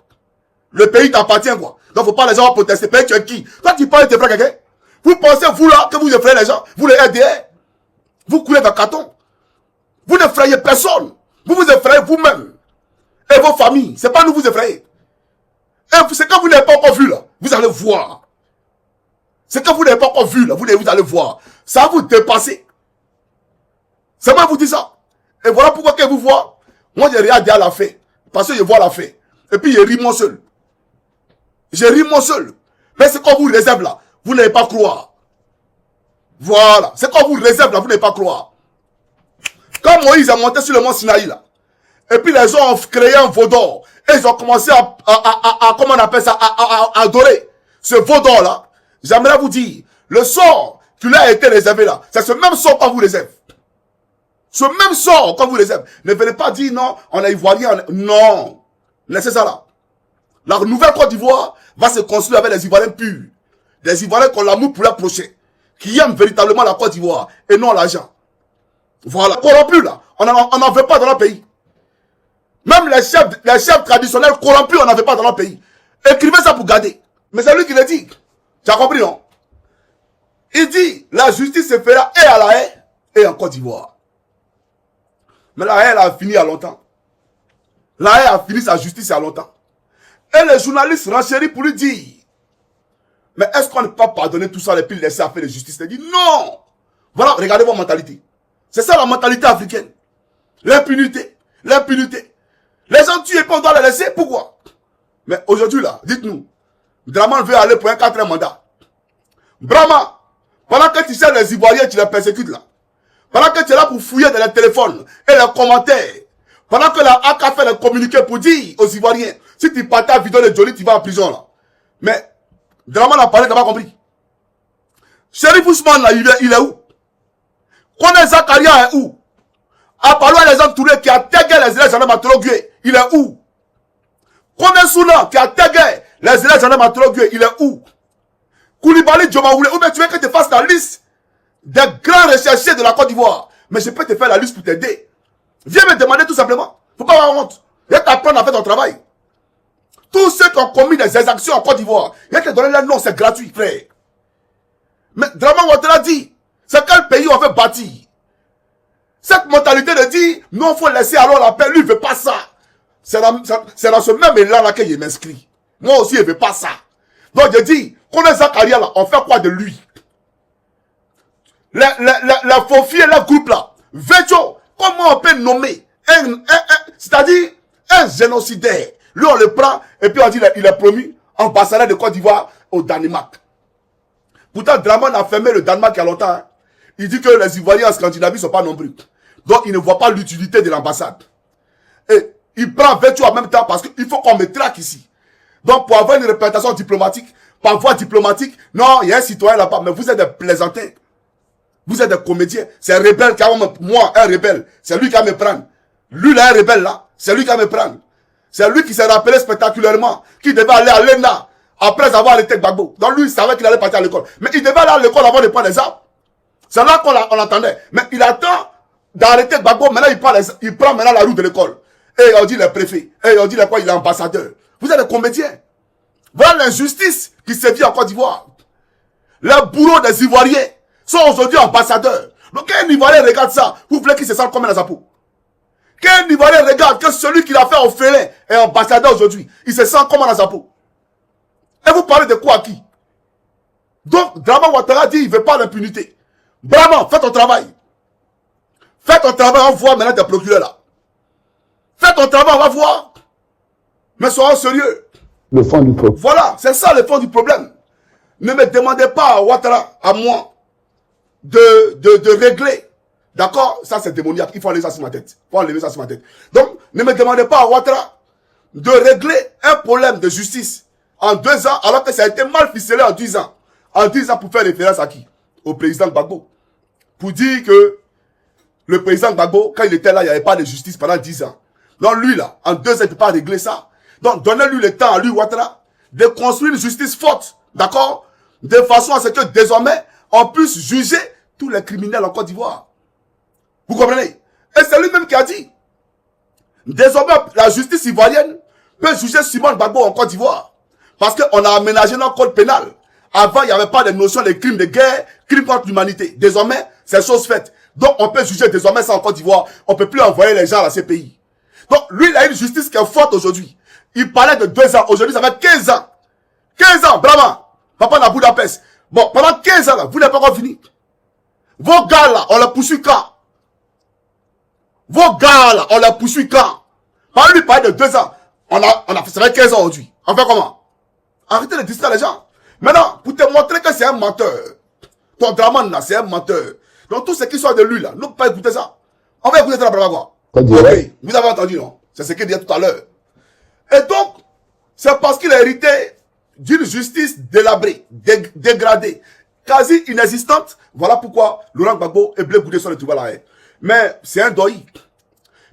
Le pays t'appartient, quoi. Donc, faut pas les gens protester. Pays, tu es qui? Toi, tu parles de frères quelqu'un. Vous pensez, vous là, que vous effrayez les gens. Vous les aidez. Vous coulez dans le carton. Vous n'effrayez personne. Vous vous effrayez vous-même. Et vos familles. C'est pas nous vous effrayez. Et c'est que vous n'avez pas encore vu, là. Vous allez voir. C'est que vous n'avez pas encore vu, là. Vous allez voir. Ça va vous dépasser. C'est moi qui vous dis ça. Et voilà pourquoi que vous voyez. Moi, je regarde à la fin. Parce que je vois la fin. Et puis, je ris moi seul. Je ris moi seul. Mais c'est qu'on vous réserve là. Vous n'allez pas croire. Voilà. C'est qu'on vous réserve là. Vous n'allez pas croire. Quand Moïse a monté sur le mont Sinaï là. Et puis, les gens ont créé un veau d'or. Et ils ont commencé à comment on appelle ça, à adorer ce veau d'or là. J'aimerais vous dire, le sort qui lui a été réservé là, c'est ce même sort qu'on vous réserve. Ce même sort qu'on vous réserve. Ne venez pas dire non, on est ivoirien. Non. Laissez ça là. La nouvelle Côte d'Ivoire va se construire avec des Ivoiriens purs. Des Ivoiriens qui ont l'amour pour leur prochain. Qui aiment véritablement la Côte d'Ivoire et non l'argent. Voilà. Corrompus là. On n'en veut pas dans notre pays. Même les chefs traditionnels corrompus, on n'en veut pas dans notre pays. Écrivez ça pour garder. Mais c'est lui qui le dit. Tu as compris, non? Il dit, la justice se fera et à la haie et en Côte d'Ivoire. Mais la haie, elle a fini il y a longtemps. La haie a fini sa justice il y a longtemps. Et les journalistes renchérissent pour lui dire, mais est-ce qu'on ne peut pas pardonner tout ça et puis laisser faire la justice? Il dit, non! Voilà, regardez votre mentalité. C'est ça la mentalité africaine. L'impunité. L'impunité. Les gens tuent et puis on doit les laisser. Pourquoi? Mais aujourd'hui là, dites-nous, Draman veut aller pour un 4e mandat. Brahma, pendant que tu cherches les Ivoiriens, tu les persécutes là. Pendant que tu es là pour fouiller dans les téléphones et les commentaires. Pendant que la AK fait les communiqués pour dire aux Ivoiriens, si tu partages vidéo de Johnny, tu vas en prison là. Mais, Draman a parlé, tu n'as pas compris. Sheriff Ousmane là, il est où? Kone Zakaria est où? Apalo Alexandre Touré qui a tagué les élèves gendarmes à Trogué, il est où? Kone Souna qui a tagué les élèves gendarmes à Trogué, il est où? Koulibaly Diomaoulé, ou bien tu veux que je te fasse la liste des grands recherchés de la Côte d'Ivoire? Mais je peux te faire la liste pour t'aider. Viens me demander tout simplement. Faut pas avoir honte. Je vais t'apprendre à faire ton travail. Tous ceux qui ont commis des exactions en Côte d'Ivoire, je vais te donner leur nom, c'est gratuit, frère. Mais Draman Ouattara dit, c'est quel pays on veut bâtir? Cette mentalité de dire, non, il faut laisser alors la paix, lui, il ne veut pas ça. C'est dans ce même élan-là que je m'inscris. Moi aussi, il ne veut pas ça. Donc, je dis, qu'on est Zakaria là, on fait quoi de lui? la faux filles, le groupe là. Vecho, comment on peut nommer c'est-à-dire un génocidaire. Lui, on le prend et puis on dit il est promu ambassadeur de Côte d'Ivoire au Danemark. Pourtant, Dramane a fermé le Danemark il y a longtemps. Hein. Il dit que les Ivoiriens en Scandinavie ne sont pas nombreux. Donc, il ne voit pas l'utilité de l'ambassade. Et il prend Vecho en même temps parce qu'il faut qu'on me traque ici. Donc, pour avoir une représentation diplomatique, par voie diplomatique, non, il y a un citoyen là-bas, mais vous êtes des plaisantins. Vous êtes des comédiens. C'est un rebelle qui a moi, un rebelle. C'est lui qui va me prendre. Lui, là, un rebelle là. C'est lui qui va me prendre. C'est lui qui s'est rappelé spectaculairement qu'il devait aller à l'ENA après avoir arrêté Gbagbo. Donc lui, il savait qu'il allait partir à l'école. Mais il devait aller à l'école avant de prendre les armes. C'est là qu'on l'entendait. Mais il attend d'arrêter Gbagbo. Maintenant, il prend maintenant la route de l'école. Et on dit le préfet. Et on dit quoi, il est ambassadeur. Vous êtes des comédiens. Voilà l'injustice qui se vit en Côte d'Ivoire. Les bourreaux des Ivoiriens sont aujourd'hui ambassadeurs. Donc quand un Ivoirien regarde ça, vous voulez qu'il se sente comme un Azapo. Quand un Ivoirien regarde que celui qui l'a fait au félin est ambassadeur aujourd'hui, il se sent comme un Azapo. Et vous parlez de quoi à qui? Donc Dramane Ouattara dit il ne veut pas l'impunité. Vraiment, fais ton travail. Fais ton travail, on voit maintenant tes procureurs là. Fais ton travail, on va voir. Mais soyons sérieux. Le fond du problème. Voilà, c'est ça le fond du problème. Ne me demandez pas à Ouattara, à moi, de régler. D'accord? Ça, c'est démoniaque. Il faut enlever ça sur ma tête. Il faut enlever ça sur ma tête. Donc, ne me demandez pas à Ouattara de régler un problème de justice en 2 ans, alors que ça a été mal ficelé en 10 ans. En 10 ans, pour faire référence à qui? Au président Gbagbo. Pour dire que le président Gbagbo, quand il était là, il n'y avait pas de justice pendant 10 ans. Donc, lui, là, en 2 ans, il ne peut pas régler ça. Donc, donnez-lui le temps à lui, Ouattara, de construire une justice forte. D'accord? De façon à ce que désormais, on puisse juger tous les criminels en Côte d'Ivoire. Vous comprenez? Et c'est lui-même qui a dit. Désormais, la justice ivoirienne peut juger Simone Gbagbo en Côte d'Ivoire. Parce qu'on a aménagé notre code pénal. Avant, il n'y avait pas de notion de crimes de guerre, crimes contre l'humanité. Désormais, c'est chose faite. Donc, on peut juger désormais ça en Côte d'Ivoire. On ne peut plus envoyer les gens à ces pays. Donc, lui, il a une justice qui est forte aujourd'hui. Il parlait de 2 ans. Aujourd'hui, ça fait 15 ans. 15 ans, bravo. Papa n'a Budapest. Bon, pendant 15 ans, là, vous n'avez pas encore fini. Vos gars, là, on les poursuit quand? Vos gars, là, on les poursuit quand? Par lui, parler de 2 ans. On a fait, ça fait 15 ans aujourd'hui. On fait comment? Arrêtez de distraire les gens. Maintenant, pour te montrer que c'est un menteur. Ton Dramane, là, c'est un menteur. Donc, tout ce qui soit de lui, là, ne pas écouter ça. On va écouter ça, la quoi. Ok, vous avez entendu, non? C'est ce qu'il disait tout à l'heure. Et donc, c'est parce qu'il a hérité d'une justice délabrée, dégradée, quasi inexistante. Voilà pourquoi Laurent Gbagbo et Blé Goudé sont les trouvés là. Mais c'est un deuil.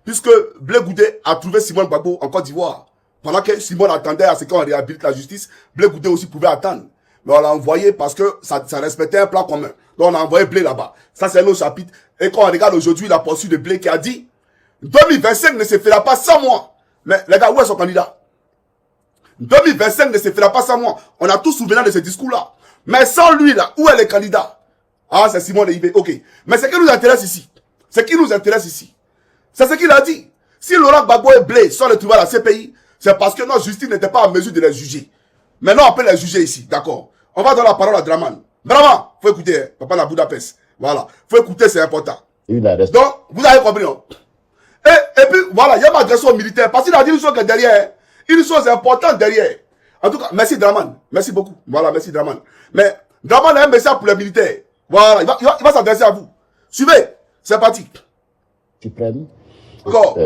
Puisque Blé Goudé a trouvé Simone Gbagbo en Côte d'Ivoire. Pendant que Simone attendait à ce qu'on réhabilite la justice, Blé Goudé aussi pouvait attendre. Mais on l'a envoyé parce que ça respectait un plan commun. Donc on a envoyé Blé là-bas. Ça c'est un autre chapitre. Et quand on regarde aujourd'hui la poursuite de Blé qui a dit 2025 ne se fera pas sans moi. Mais les gars, où est son candidat? 2025 ne se fera pas sans moi. On a tous souvenir de ce discours-là. Mais sans lui, là, où est le candidat? Ah, c'est Simon Leibé. Ok. Mais ce qui nous intéresse ici, c'est ce qu'il a dit. Si Laurent Gbagbo et Blé sont retrouvés à la CPI, c'est parce que notre justice n'était pas en mesure de les juger. Maintenant, on peut les juger ici. D'accord. On va donner la parole à Dramane. Dramane, faut écouter, hein. Papa la Budapest. Voilà. Faut écouter, c'est important. Donc, vous avez compris, non? Et puis, voilà, il y a ma agression militaire. Parce qu'il a dit une chose que derrière, une chose importante derrière. En tout cas, merci Dramane. Merci beaucoup. Voilà, merci Dramane. Mais Dramane a un message pour les militaires. Voilà, il va s'adresser à vous. Suivez. C'est parti. Suprême. D'accord.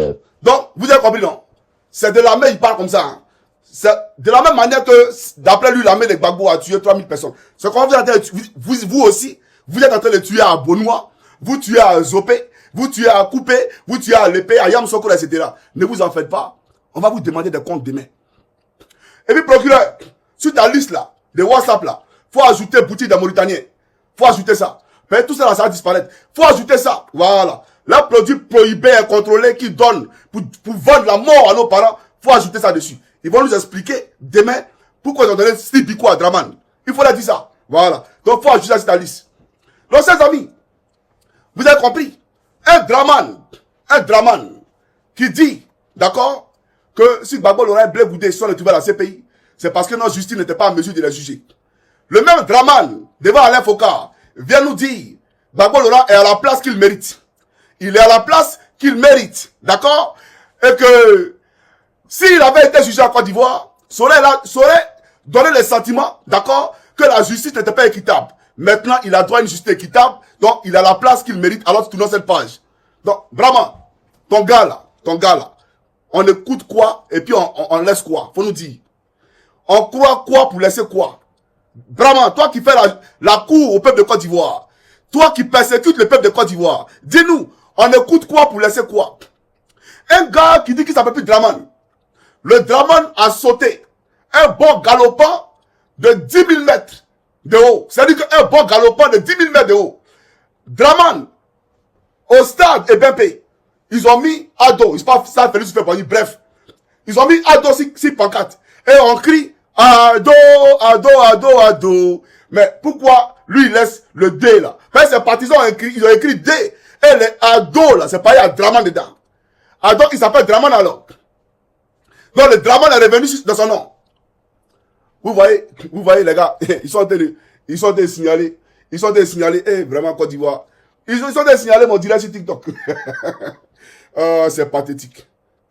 Donc, vous avez compris, non? C'est de l'armée, il parle comme ça. Hein. C'est de la même manière que, d'après lui, l'armée de Gbagbo a tué 3000 personnes. C'est quand vous êtes en train de vous aussi, vous êtes en train de tuer à Bonois, vous tuez à Zopé, vous tuez à Coupé, vous tuez à Lépé, à Yamsoko, etc. Ne vous en faites pas. On va vous demander des comptes demain. Et puis, procureur, sur ta liste là, de WhatsApp là, faut ajouter boutique des Mauritaniens. Faut ajouter ça. Mais tout ça là, ça va disparaître. Faut ajouter ça. Voilà. Les produits prohibés et contrôlés qui donnent pour vendre la mort à nos parents, faut ajouter ça dessus. Ils vont nous expliquer demain pourquoi ils ont donné Stipico à Dramane. Il faut leur dire ça. Voilà. Donc, faut ajouter ça sur ta liste. Donc, chers amis, vous avez compris. Un Dramane qui dit, d'accord, que si Gbagbo Laurent Blé Goudé sont retrouvés à la CPI, c'est parce que notre justice n'était pas en mesure de les juger. Le même Dramane, devant Alain Foka, vient nous dire, Gbagbo Laurent est à la place qu'il mérite. Il est à la place qu'il mérite. D'accord? Et que s'il avait été jugé en Côte d'Ivoire, ça aurait donné le sentiment, d'accord, que la justice n'était pas équitable. Maintenant, il a droit à une justice équitable, donc il a la place qu'il mérite, alors tournons cette page. Donc, vraiment, ton gars là, on écoute quoi et puis on laisse quoi? Faut nous dire. On croit quoi pour laisser quoi? Vraiment, toi qui fais la cour au peuple de Côte d'Ivoire, toi qui persécutes le peuple de Côte d'Ivoire, dis-nous, on écoute quoi pour laisser quoi? Un gars qui dit qu'il s'appelle plus Draman. Le Draman a sauté un bon galopant de 10 000 mètres de haut. C'est-à-dire qu'un bon galopant de 10 000 mètres de haut. Draman, au stade Ebempe, ils ont mis Ado, ils pas ça Félix fait bref. Ils ont mis Ado si pancarte. Et on crie Ado, Ado, Ado, Ado. Mais pourquoi lui il laisse le D là? Parce que ses partisans ils ont écrit D. Et les Ado là, c'est pas il y a Draman dedans. Ado il s'appelle Draman alors. Donc le Draman est revenu dans son nom. Vous voyez les gars, ils sont en train de signaler. Ils sont en train de signaler, vraiment Côte d'Ivoire. Ils sont en train de signaler mon direct sur TikTok. C'est pathétique.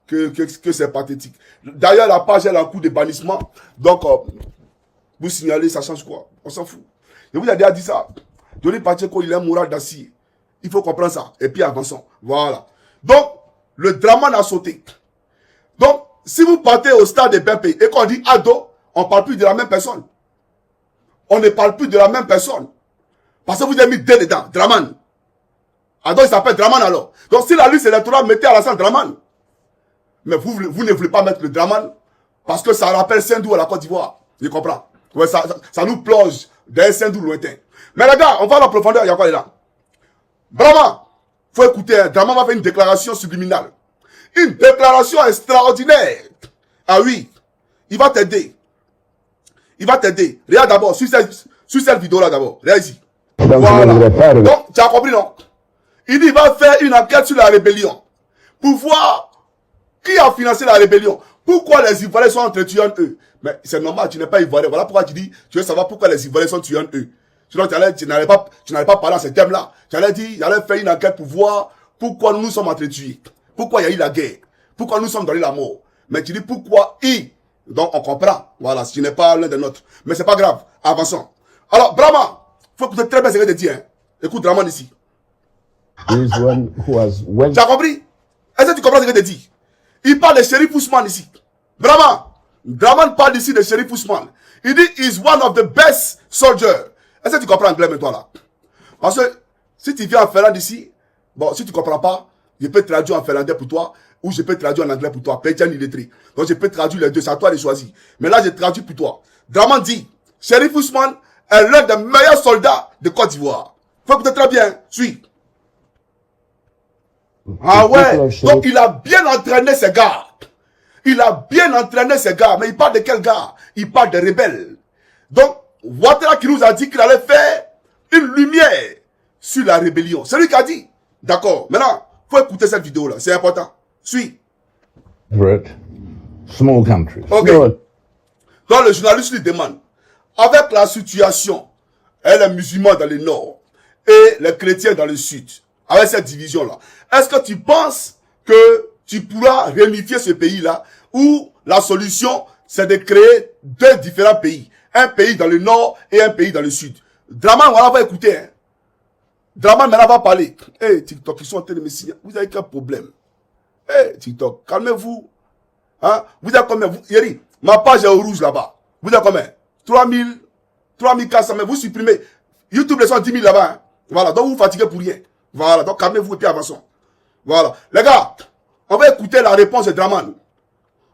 Que c'est pathétique. D'ailleurs, la page est en cours de bannissement. Donc, vous signalez, ça change quoi? On s'en fout. Je vous ai déjà dit ça. Johnny Pacheco, il est un moral d'acier. Il faut comprendre ça. Et puis avançons. Voilà. Donc, le Draman a sauté. Donc, si vous partez au stade de Bempe et qu'on dit Ado, on ne parle plus de la même personne. On ne parle plus de la même personne. Parce que vous avez mis D dedans. Draman. Ado, il s'appelle Draman alors. Donc, si la liste électorale mettait à la salle Draman, mais vous ne voulez pas mettre le Draman parce que ça rappelle Sendou à la Côte d'Ivoire. Je comprends. Ouais, ça nous plonge d'un Sendou lointain. Mais les gars, on va à la profondeur. Il y a quoi là? Vraiment, faut écouter. Draman va faire une déclaration subliminale. Une déclaration extraordinaire. Ah oui, il va t'aider. Il va t'aider. Regarde d'abord, sur cette vidéo-là d'abord. Regarde ici. Voilà. Donc, tu as compris, non? Il dit, il va faire une enquête sur la rébellion. Pour voir qui a financé la rébellion. Pourquoi les Ivoiriens sont entretués en eux. Mais c'est normal, tu n'es pas Ivoirien. Voilà pourquoi tu dis, tu veux savoir pourquoi les Ivoiriens sont tués en eux. Sinon, tu n'allais pas parler à ce thème-là. Tu allais dire, j'allais faire une enquête pour voir pourquoi nous sommes entretués. Pourquoi il y a eu la guerre. Pourquoi nous sommes dans la mort. Mais tu dis pourquoi ils. Donc, on comprend. Voilà, si tu n'es pas l'un des nôtres. Mais c'est pas grave. Avançons. Alors, Brahma, faut écouter très bien ce que je te dis. Hein. Écoute Draman ici. Tu as compris? Est-ce que tu comprends ce que je te dis? Il parle de Sheriff Ousmane ici. Brahma, Draman parle ici de Sheriff Ousmane. Il dit, he's one of the best soldiers. Est-ce que tu comprends anglais maintenant là? Parce que si tu viens en Finlande ici, bon, si tu comprends pas, je peux traduire en finlandais pour toi, ou je peux traduire en anglais pour toi. Pétian illettré. Donc je peux traduire les deux, c'est à toi de choisir. Mais là, je traduis pour toi. Draman dit, Sheriff Ousmane est l'un des meilleurs soldats de Côte d'Ivoire. Faut écouter très bien. Suis. Ah ouais. Donc il a bien entraîné ces gars. Il a bien entraîné ces gars. Mais il parle de quel gars? Il parle des rebelles. Donc, Ouattara qui nous a dit qu'il allait faire une lumière sur la rébellion. C'est lui qui a dit. D'accord. Maintenant, faut écouter cette vidéo-là. C'est important. Suis. Small countries. Ok. Donc le journaliste lui demande, avec la situation, et les musulmans dans le nord et les chrétiens dans le sud, avec cette division-là, est-ce que tu penses que tu pourras réunifier ce pays-là où la solution, c'est de créer deux différents pays. Un pays dans le nord et un pays dans le sud. Draman, voilà, va écouter. Hein. Draman, maintenant, va parler. Hey, TikTok, ils sont en train de me signer. Vous avez quel problème? Hey, TikTok, calmez-vous. Hein? Vous avez combien? Yeri, ma page est au rouge là-bas. Vous avez combien? 3400, mais vous supprimez. YouTube, les sont 10 000 là-bas. Hein? Voilà, donc vous vous fatiguez pour rien. Voilà, donc calmez-vous et puis avançons. Voilà. Les gars, on va écouter la réponse de Draman.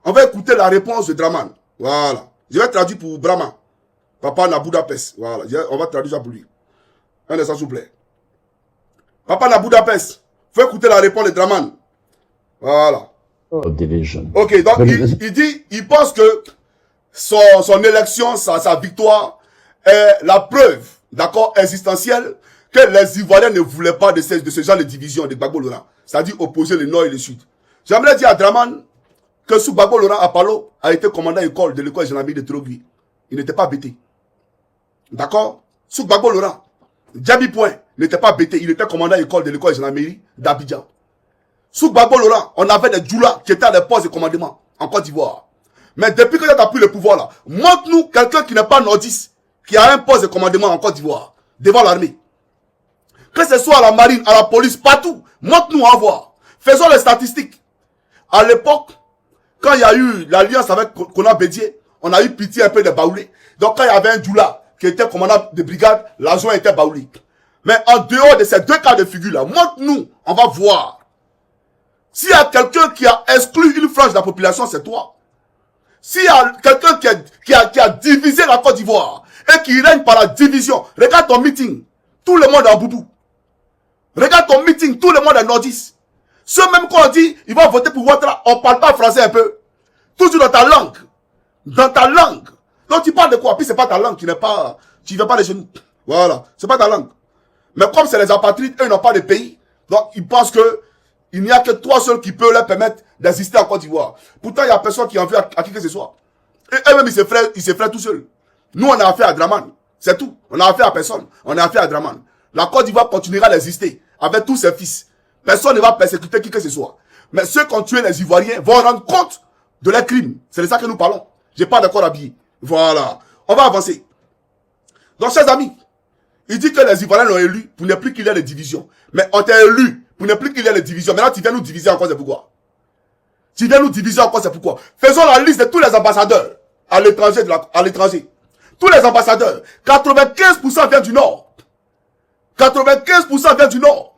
On va écouter la réponse de Draman. Voilà. Je vais traduire pour Brahma. Papa na Budapest. Voilà. On va traduire ça pour lui. Un instant, s'il vous plaît. Papa na Budapest. Faut écouter la réponse de Draman. Voilà. Division. Ok, donc il dit, il pense que son élection, sa victoire est la preuve, d'accord, existentielle, que les Ivoiriens ne voulaient pas de ce genre de division de Gbagbo Laurent. C'est-à-dire opposer le nord et le sud. J'aimerais dire à Draman que sous Gbagbo Laurent Apalo a été commandant école de l'école Gendarmerie de Trogui. Il n'était pas bêté. D'accord? Sous Gbagbo Laurent. Djabi Point n'était pas bêté. Il était commandant de l'école de gendarmerie d'Abidjan. Sous Gbagbo Laurent, on avait des djoulas qui étaient à des postes de commandement en Côte d'Ivoire. Mais depuis que tu as pris le pouvoir là, montre-nous quelqu'un qui n'est pas nordiste, qui a un poste de commandement en Côte d'Ivoire, devant l'armée. Que ce soit à la marine, à la police, partout, montre-nous à voir. Faisons les statistiques. À l'époque, quand il y a eu l'alliance avec Konan Bédié, on a eu pitié un peu de Baoulé. Donc quand il y avait un djoula qui était commandant de brigade, l'adjoint était Baoulé. Mais en dehors de ces deux cas de figure là, montre-nous, on va voir. S'il y a quelqu'un qui a exclu une frange de la population, c'est toi. S'il y a quelqu'un qui a divisé la Côte d'Ivoire et qui règne par la division, regarde ton meeting, tout le monde est en boubou. Regarde ton meeting, tout le monde est nordiste. Ceux même qu'on dit, ils vont voter pour Ouattara, on parle pas français un peu. Toujours dans ta langue. Dans ta langue. Donc tu parles de quoi? Puis c'est pas ta langue qui n'est pas, tu viens pas de chez nous. Voilà, c'est pas ta langue. Mais comme c'est les apatrides, eux n'ont pas de pays, donc ils pensent que il n'y a que toi seul qui peut leur permettre d'exister en Côte d'Ivoire. Pourtant, il n'y a personne qui en veut à qui que ce soit. Et eux-mêmes, ils se frèrent tout seuls. Nous, on a affaire à Draman. C'est tout. On a affaire à personne. On a affaire à Draman. La Côte d'Ivoire continuera d'exister avec tous ses fils. Personne ne va persécuter qui que ce soit. Mais ceux qui ont tué les Ivoiriens vont rendre compte de leurs crimes. C'est de ça que nous parlons. J'ai pas d'accord habillé. Voilà. On va avancer. Donc, chers amis, il dit que les Ivoiriens l'ont élu pour ne plus qu'il y ait de division. Mais on t'a élu pour ne plus qu'il y ait de division. Maintenant, tu viens nous diviser encore, c'est pourquoi? Tu viens nous diviser encore, c'est pourquoi? Faisons la liste de tous les ambassadeurs à l'étranger, Tous les ambassadeurs. 95% viennent du Nord. 95% viennent du Nord.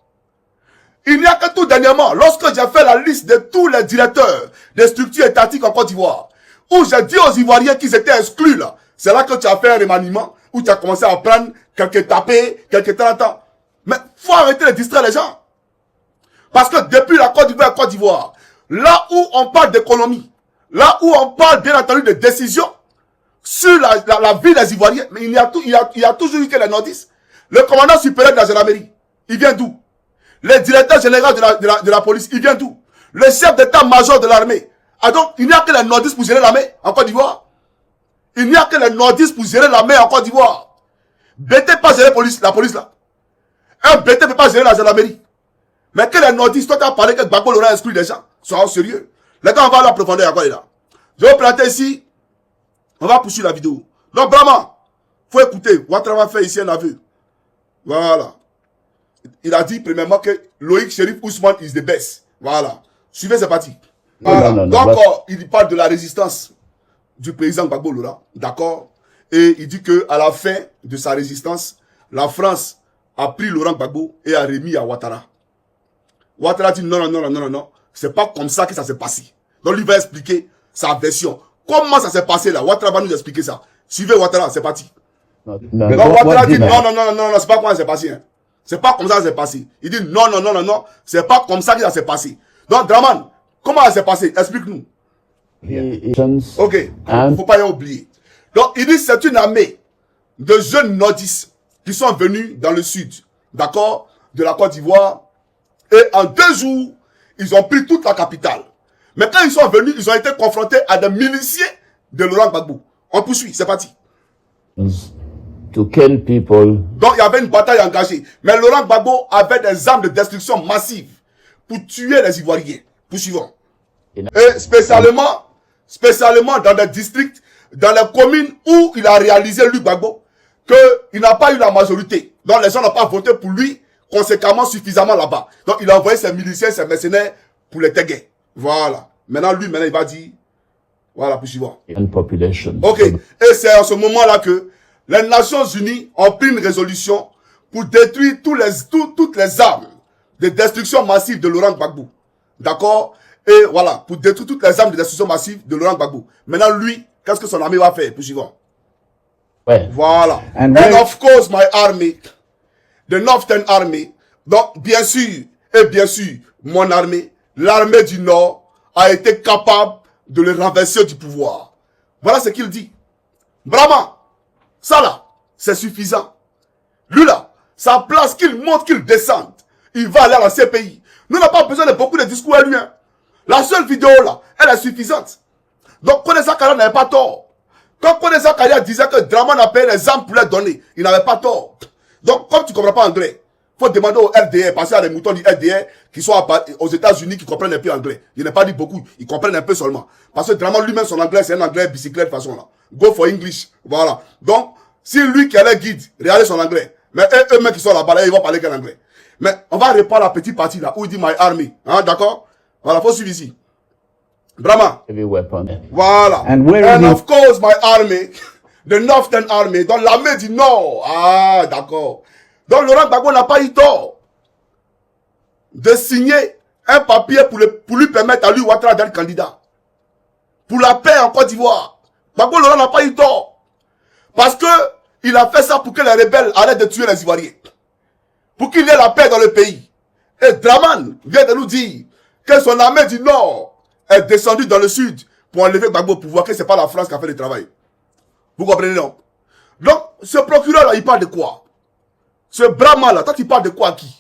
Il n'y a que tout dernièrement, lorsque j'ai fait la liste de tous les directeurs des structures étatiques en Côte d'Ivoire, où j'ai dit aux Ivoiriens qu'ils étaient exclus là, c'est là que tu as fait un remaniement, où tu as commencé à prendre quelques tapés, quelques 30 ans. Mais faut arrêter de distraire les gens. Parce que depuis la Côte d'Ivoire, là où on parle d'économie, là où on parle bien entendu de décisions sur la vie des Ivoiriens, mais il y a toujours eu que les nordistes. Le commandant supérieur de la gendarmerie, il vient d'où? Le directeur général de la police, il vient d'où? Le chef d'état-major de l'armée. Ah donc, il n'y a que les nordistes pour gérer l'armée en Côte d'Ivoire. Il n'y a que les nordistes pour gérer l'armée en Côte d'Ivoire. BT pas gérer la police là. Un BT ne peut pas gérer la gendarmerie. Mais que les nordistes, toi tu as parlé que Gbagbo Laurent exclut les gens. Soyons sérieux. Les gars, on va aller en profondeur à quoi là. Je vais planter ici. On va poursuivre la vidéo. Donc vraiment, faut écouter. Ouattara va faire ici un aveu. Voilà. Il a dit premièrement que Loïc Chérif Ousmane is the best. Voilà. Suivez, c'est parti. Voilà. Donc, il parle de la résistance du président Gbagbo Laurent. D'accord. Et il dit que à la fin de sa résistance, la France a pris Laurent Gbagbo et a remis à Ouattara. Ouattara dit non. C'est pas comme ça que ça s'est passé. Donc, il va expliquer sa version. Comment ça s'est passé là? Ouattara va nous expliquer ça. Suivez Ouattara, c'est parti. Donc, Ouattara dit non, c'est pas comment ça s'est passé. Hein. C'est pas comme ça que ça s'est passé. Il dit non, c'est pas comme ça que ça s'est passé. Donc, Draman, comment ça s'est passé? Explique-nous. Ok, faut pas y oublier. Donc, il dit c'est une armée de jeunes nordistes qui sont venus dans le sud, d'accord, de la Côte d'Ivoire. Et en 2 jours, ils ont pris toute la capitale. Mais quand ils sont venus, ils ont été confrontés à des miliciens de Laurent Gbagbo. On poursuit, c'est parti. To kill people. Donc il y avait une bataille engagée. Mais Laurent Gbagbo avait des armes de destruction massive pour tuer les Ivoiriens. Poursuivons. Et spécialement dans des districts, dans les communes où il a réalisé lui Gbagbo, qu'il n'a pas eu la majorité. Donc les gens n'ont pas voté pour lui conséquemment suffisamment là-bas. Donc il a envoyé ses miliciens, ses mercenaires pour les taguer. Voilà. Maintenant il va dire, voilà, poursuivons. Ok. Et c'est à ce moment-là que les Nations Unies ont pris une résolution pour détruire toutes les armes de destruction massive de Laurent Gbagbo. D'accord? Et voilà, pour détruire toutes les armes de destruction massive de Laurent Gbagbo. Maintenant, lui, qu'est-ce que son armée va faire? Poursuivons. Ouais. Voilà. And of course, my army, the Northern Army, donc bien sûr, mon armée, l'armée du Nord, a été capable de le renverser du pouvoir. Voilà ce qu'il dit. Vraiment. Ça là, c'est suffisant. Lui là, sa place qu'il monte, qu'il descende, il va aller à la CPI. Nous n'avons pas besoin de beaucoup de discours à lui. Hein. La seule vidéo là, elle est suffisante. Donc Kone Sakara n'avait pas tort. Quand Kone Sakara disait que Draman a payé les armes pour les donner, il n'avait pas tort. Donc comme tu ne comprends pas anglais, faut demander aux RDR, parce qu'il y a des moutons du RDR qui sont aux États-Unis qui comprennent un peu anglais. Je n'ai pas dit beaucoup, ils comprennent un peu seulement. Parce que Draman lui-même, son anglais, c'est un anglais bicyclette de façon là. Go for English. Voilà. Donc, si lui qui est le guide, regardez son anglais. Mais eux-mêmes qui sont là-bas, là, ils vont parler qu'en anglais. Mais on va répondre à la petite partie là, où il dit my army. Hein, d'accord? Voilà, faut suivre ici. Brahma. Heavy weapon. Voilà. And of course, my army, the Northern Army, dans l'armée du Nord. Ah, d'accord. Donc, Laurent Gbagbo n'a pas eu tort de signer un papier pour lui permettre à lui Ouattara d'être candidat. Pour la paix en Côte d'Ivoire. Gbagbo Laurent n'a pas eu tort. Parce que il a fait ça pour que les rebelles arrêtent de tuer les Ivoiriens. Pour qu'il y ait la paix dans le pays. Et Draman vient de nous dire que son armée du Nord est descendue dans le sud pour enlever Gbagbo au pouvoir, que c'est pas la France qui a fait le travail. Vous comprenez, non? Donc, ce procureur-là, il parle de quoi? Ce Brahma-là, toi, tu parles de quoi à qui?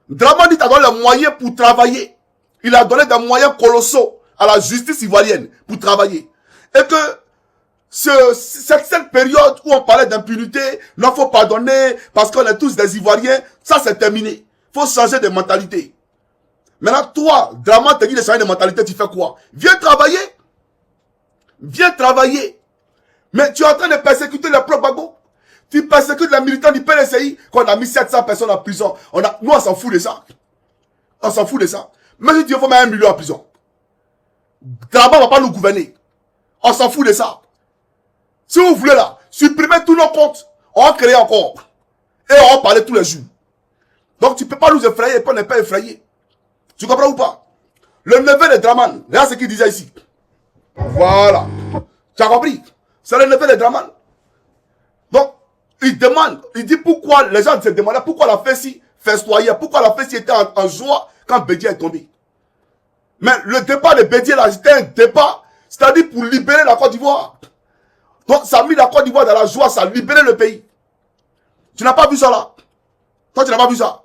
Draman dit qu'il a donné les moyens pour travailler. Il a donné des moyens colossaux à la justice ivoirienne pour travailler. Et que cette période où on parlait d'impunité, non, faut pardonner parce qu'on est tous des Ivoiriens, ça c'est terminé. Faut changer de mentalité. Maintenant, toi, Draman te dit de changer de mentalité, tu fais quoi? Viens travailler. Viens travailler. Mais tu es en train de persécuter les propres Gbagbo. Tu persécutes les militants du PLCI, qu'on a mis 700 personnes en prison. Nous, on s'en fout de ça. On s'en fout de ça. Mais si Dieu faut mettre 1 million en prison. Draman va pas nous gouverner. On s'en fout de ça. Si vous voulez là, supprimez tous nos comptes. On va créer encore. Et on va parler tous les jours. Donc tu peux pas nous effrayer, on n'est pas effrayé. Tu comprends ou pas? Le neveu de Draman, regarde ce qu'il disait ici. Voilà. Tu as compris? C'est le neveu de Draman. Donc, il demande, il dit pourquoi, les gens se demandaient pourquoi la Fessi festoyait, pourquoi la Fessi était en joie quand Bédié est tombé. Mais le départ de Bédié là, c'était un départ, c'est-à-dire pour libérer la Côte d'Ivoire. Donc, ça a mis la Côte d'Ivoire dans la joie, ça a libéré le pays. Tu n'as pas vu ça là? Toi, tu n'as pas vu ça?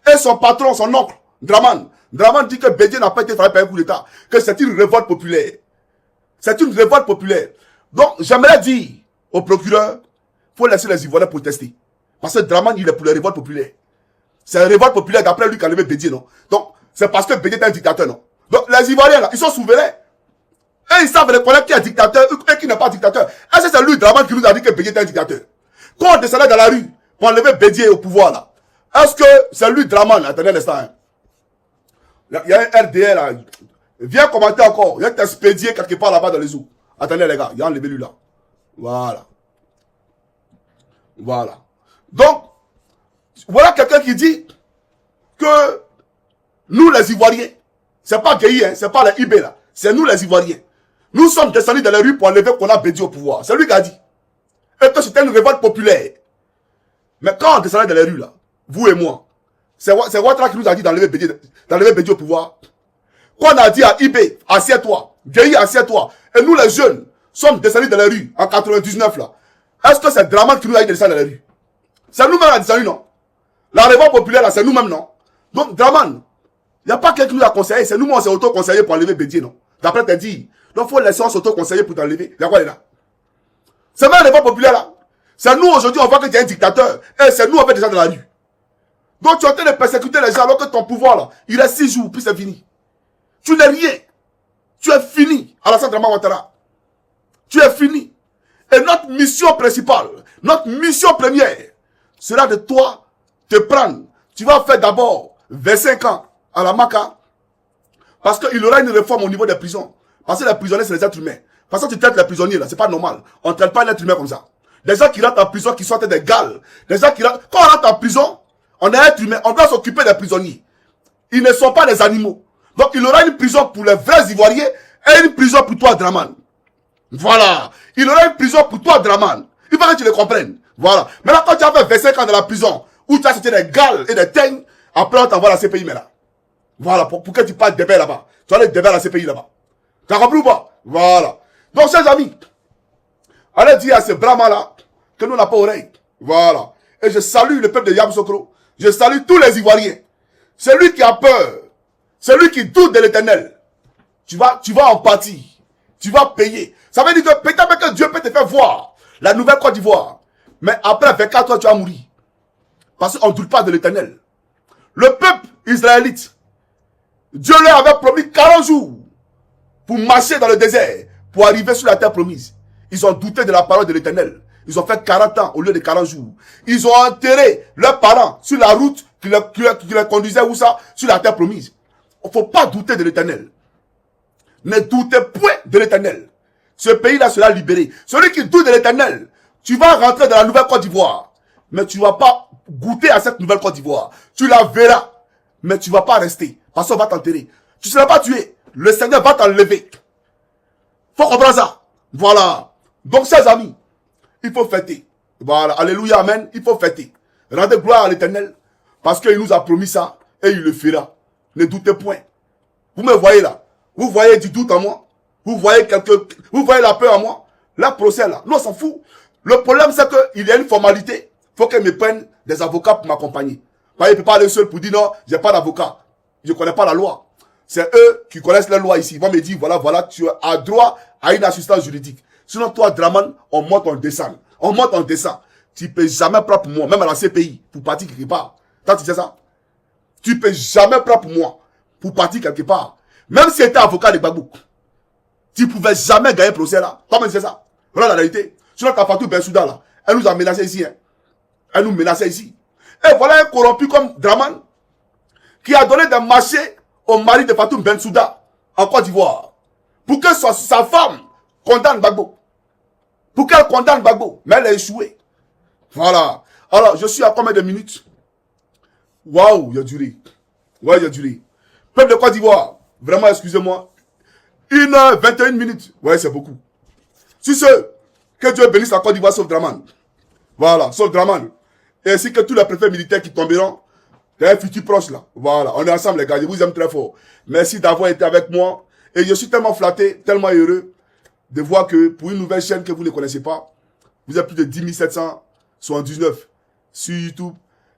Et son patron, son oncle, Draman dit que Bédié n'a pas été frappé par un coup d'État, que c'est une révolte populaire. C'est une révolte populaire. Donc, j'aimerais dire au procureur, faut laisser les Ivoiriens protester. Parce que Draman, il est pour les révoltes populaires. C'est une révolte populaire d'après lui qui a levé Bédié, non? Donc, c'est parce que Bédié est un dictateur, non? Donc, les Ivoiriens, là, ils sont souverains. Et ils savent reconnaître qui est dictateur et qui n'est pas dictateur. Est-ce que c'est lui, Draman, qui nous a dit que Bédié est un dictateur? Quand on descendait dans la rue pour enlever Bédié au pouvoir, là, est-ce que c'est lui, Draman? Attendez un instant. Hein. Il y a un RDR, là. Viens commenter encore. Il y a un expédié quelque part là-bas dans les eaux. Attendez, les gars. Il a enlevé lui, là. Voilà. Voilà. Donc, voilà quelqu'un qui dit que nous, les Ivoiriens, c'est pas Gueye, hein, c'est pas les IB, là. C'est nous, les Ivoiriens. Nous sommes descendus dans les rues pour enlever qu'on a Bédié au pouvoir. C'est lui qui a dit. Et que c'était une révolte populaire. Mais quand on descendait dans les rues, là, vous et moi, c'est Ouattara qui nous a dit d'enlever Bédié au pouvoir. Quand on a dit à IB, assieds-toi, Gueye, assieds-toi, et nous, les jeunes, sommes descendus dans les rues en 99, là. Est-ce que c'est Draman qui nous a dit de descendre dans les rues? C'est nous-mêmes qui avons descendu, non? La révolte populaire, là, c'est nous-mêmes, non? Donc, Draman, il n'y a pas quelqu'un qui nous a conseillé, c'est nous-mêmes, on s'est auto-conseillé pour enlever Bédié, non? D'après tes dit, donc, il faut laisser on s'auto-conseiller pour t'enlever. Il y a quoi là? C'est même la révolte populaire, là. C'est nous, aujourd'hui, on voit que tu es un dictateur, et c'est nous, on fait des gens dans la rue. Donc, tu es en train de persécuter les gens, alors que ton pouvoir, là, il reste 6 jours, puis c'est fini. Tu n'es rien. Tu es fini, Alassane Dramane Ouattara. Tu es fini. Et notre mission principale, notre mission première, sera de toi te prendre. Tu vas faire d'abord 25 ans à la Maca. Parce qu'il y aura une réforme au niveau des prisons. Parce que les prisonniers, c'est les êtres humains. Parce que tu traites les prisonniers, là, c'est pas normal. On ne traite pas l'être humain comme ça. Des gens qui rentrent en prison, qui sortent des gales. Des gens qui rentrent... Quand on rentre en prison, on est être humain, on doit s'occuper des prisonniers. Ils ne sont pas des animaux. Donc il y aura une prison pour les vrais Ivoiriens et une prison pour toi, Draman. Voilà. Il y aura une prison pour toi, Draman. Il faut que tu le comprennes. Voilà. Maintenant, quand tu as fait 25 ans dans la prison, où tu as sorti des gales et des teignes, après on t'envoie à la CPI maintenant. Voilà. Pour que tu parles de là-bas. Tu vas aller débat à la CPI là-bas. Tu as compris ou pas? Voilà. Donc, chers amis, allez dire à ce Brahma-là que nous n'avons pas oreille. Voilà. Et je salue le peuple de Yamoussoukro. Je salue tous les Ivoiriens. Celui qui a peur, celui qui doute de l'Éternel, tu vas en pâtir. Tu vas payer. Ça veut dire que peut-être que Dieu peut te faire voir la nouvelle Côte d'Ivoire. Mais après 24 heures, tu vas mourir. Parce qu'on ne doute pas de l'Éternel. Le peuple israélite, Dieu leur avait promis 40 jours pour marcher dans le désert, pour arriver sur la terre promise. Ils ont douté de la parole de l'Éternel. Ils ont fait 40 ans au lieu de 40 jours. Ils ont enterré leurs parents sur la route qui les conduisait où ça? Sur la terre promise. Il ne faut pas douter de l'Éternel. Ne doutez point de l'Éternel. Ce pays-là sera libéré. Celui qui doute de l'Éternel, tu vas rentrer dans la nouvelle Côte d'Ivoire. Mais tu ne vas pas goûter à cette nouvelle Côte d'Ivoire. Tu la verras. Mais tu ne vas pas rester. Parce qu'on va t'enterrer. Tu ne seras pas tué. Le Seigneur va t'enlever. Faut comprendre ça. Voilà. Donc, chers amis, il faut fêter. Voilà. Alléluia, amen. Il faut fêter. Rendez gloire à l'Éternel. Parce qu'il nous a promis ça. Et il le fera. Ne doutez point. Vous me voyez là. Vous voyez du doute en moi. Vous voyez la peur en moi. La procès là. Nous, on s'en fout. Le problème, c'est qu'il y a une formalité. Il faut qu'elle me prenne des avocats pour m'accompagner. Il ne peut pas aller seul pour dire non, j'ai pas d'avocat. Je ne connais pas la loi. C'est eux qui connaissent la loi ici. Ils vont me dire, voilà, tu as droit à une assistance juridique. Sinon, toi, Draman, on monte, on descend. On monte, on descend. Tu ne peux jamais prendre pour moi, même à la CPI, pour partir quelque part. Toi, tu sais ça? Tu ne peux jamais prendre pour moi, pour partir quelque part. Même si tu étais avocat de Gbagbo, tu ne pouvais jamais gagner le procès là. Toi-même, tu sais ça? Voilà la réalité. Sinon, ta Fatou Bensouda là, elle nous a menacé ici. Hein. Elle nous menaçait ici. Et voilà un corrompu comme Draman, qui a donné des marchés au mari de Fatou Bensouda en Côte d'Ivoire. Pour que sa femme condamne Gbagbo. Pour qu'elle condamne Gbagbo. Mais elle a échoué. Voilà. Alors, je suis à combien de minutes? Waouh, il a duré. Ouais, il a duré. Peuple de Côte d'Ivoire, vraiment, excusez-moi. 1h21 minutes. Ouais, c'est beaucoup. Sur ce, que Dieu bénisse la Côte d'Ivoire sauf Draman. Voilà, sauf Draman. Et ainsi que tous les préfets militaires qui tomberont dans un futur proche là. Voilà, on est ensemble les gars, je vous aime très fort. Merci d'avoir été avec moi. Et je suis tellement flatté, tellement heureux de voir que pour une nouvelle chaîne que vous ne connaissez pas, vous avez plus de 10 779 sur YouTube.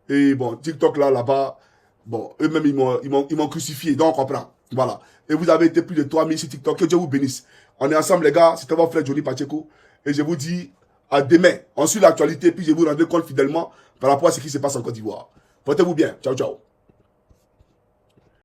Et bon, TikTok là-bas, bon, eux-mêmes ils m'ont crucifié, donc on comprend. Voilà. Et vous avez été plus de 3000 sur TikTok, que Dieu vous bénisse. On est ensemble les gars, c'était votre frère Johnny Pacheco. Et je vous dis à demain. On suit l'actualité, puis je vous rendrai compte fidèlement par rapport à ce qui se passe en Côte d'Ivoire. Portez-vous bien. Ciao, ciao.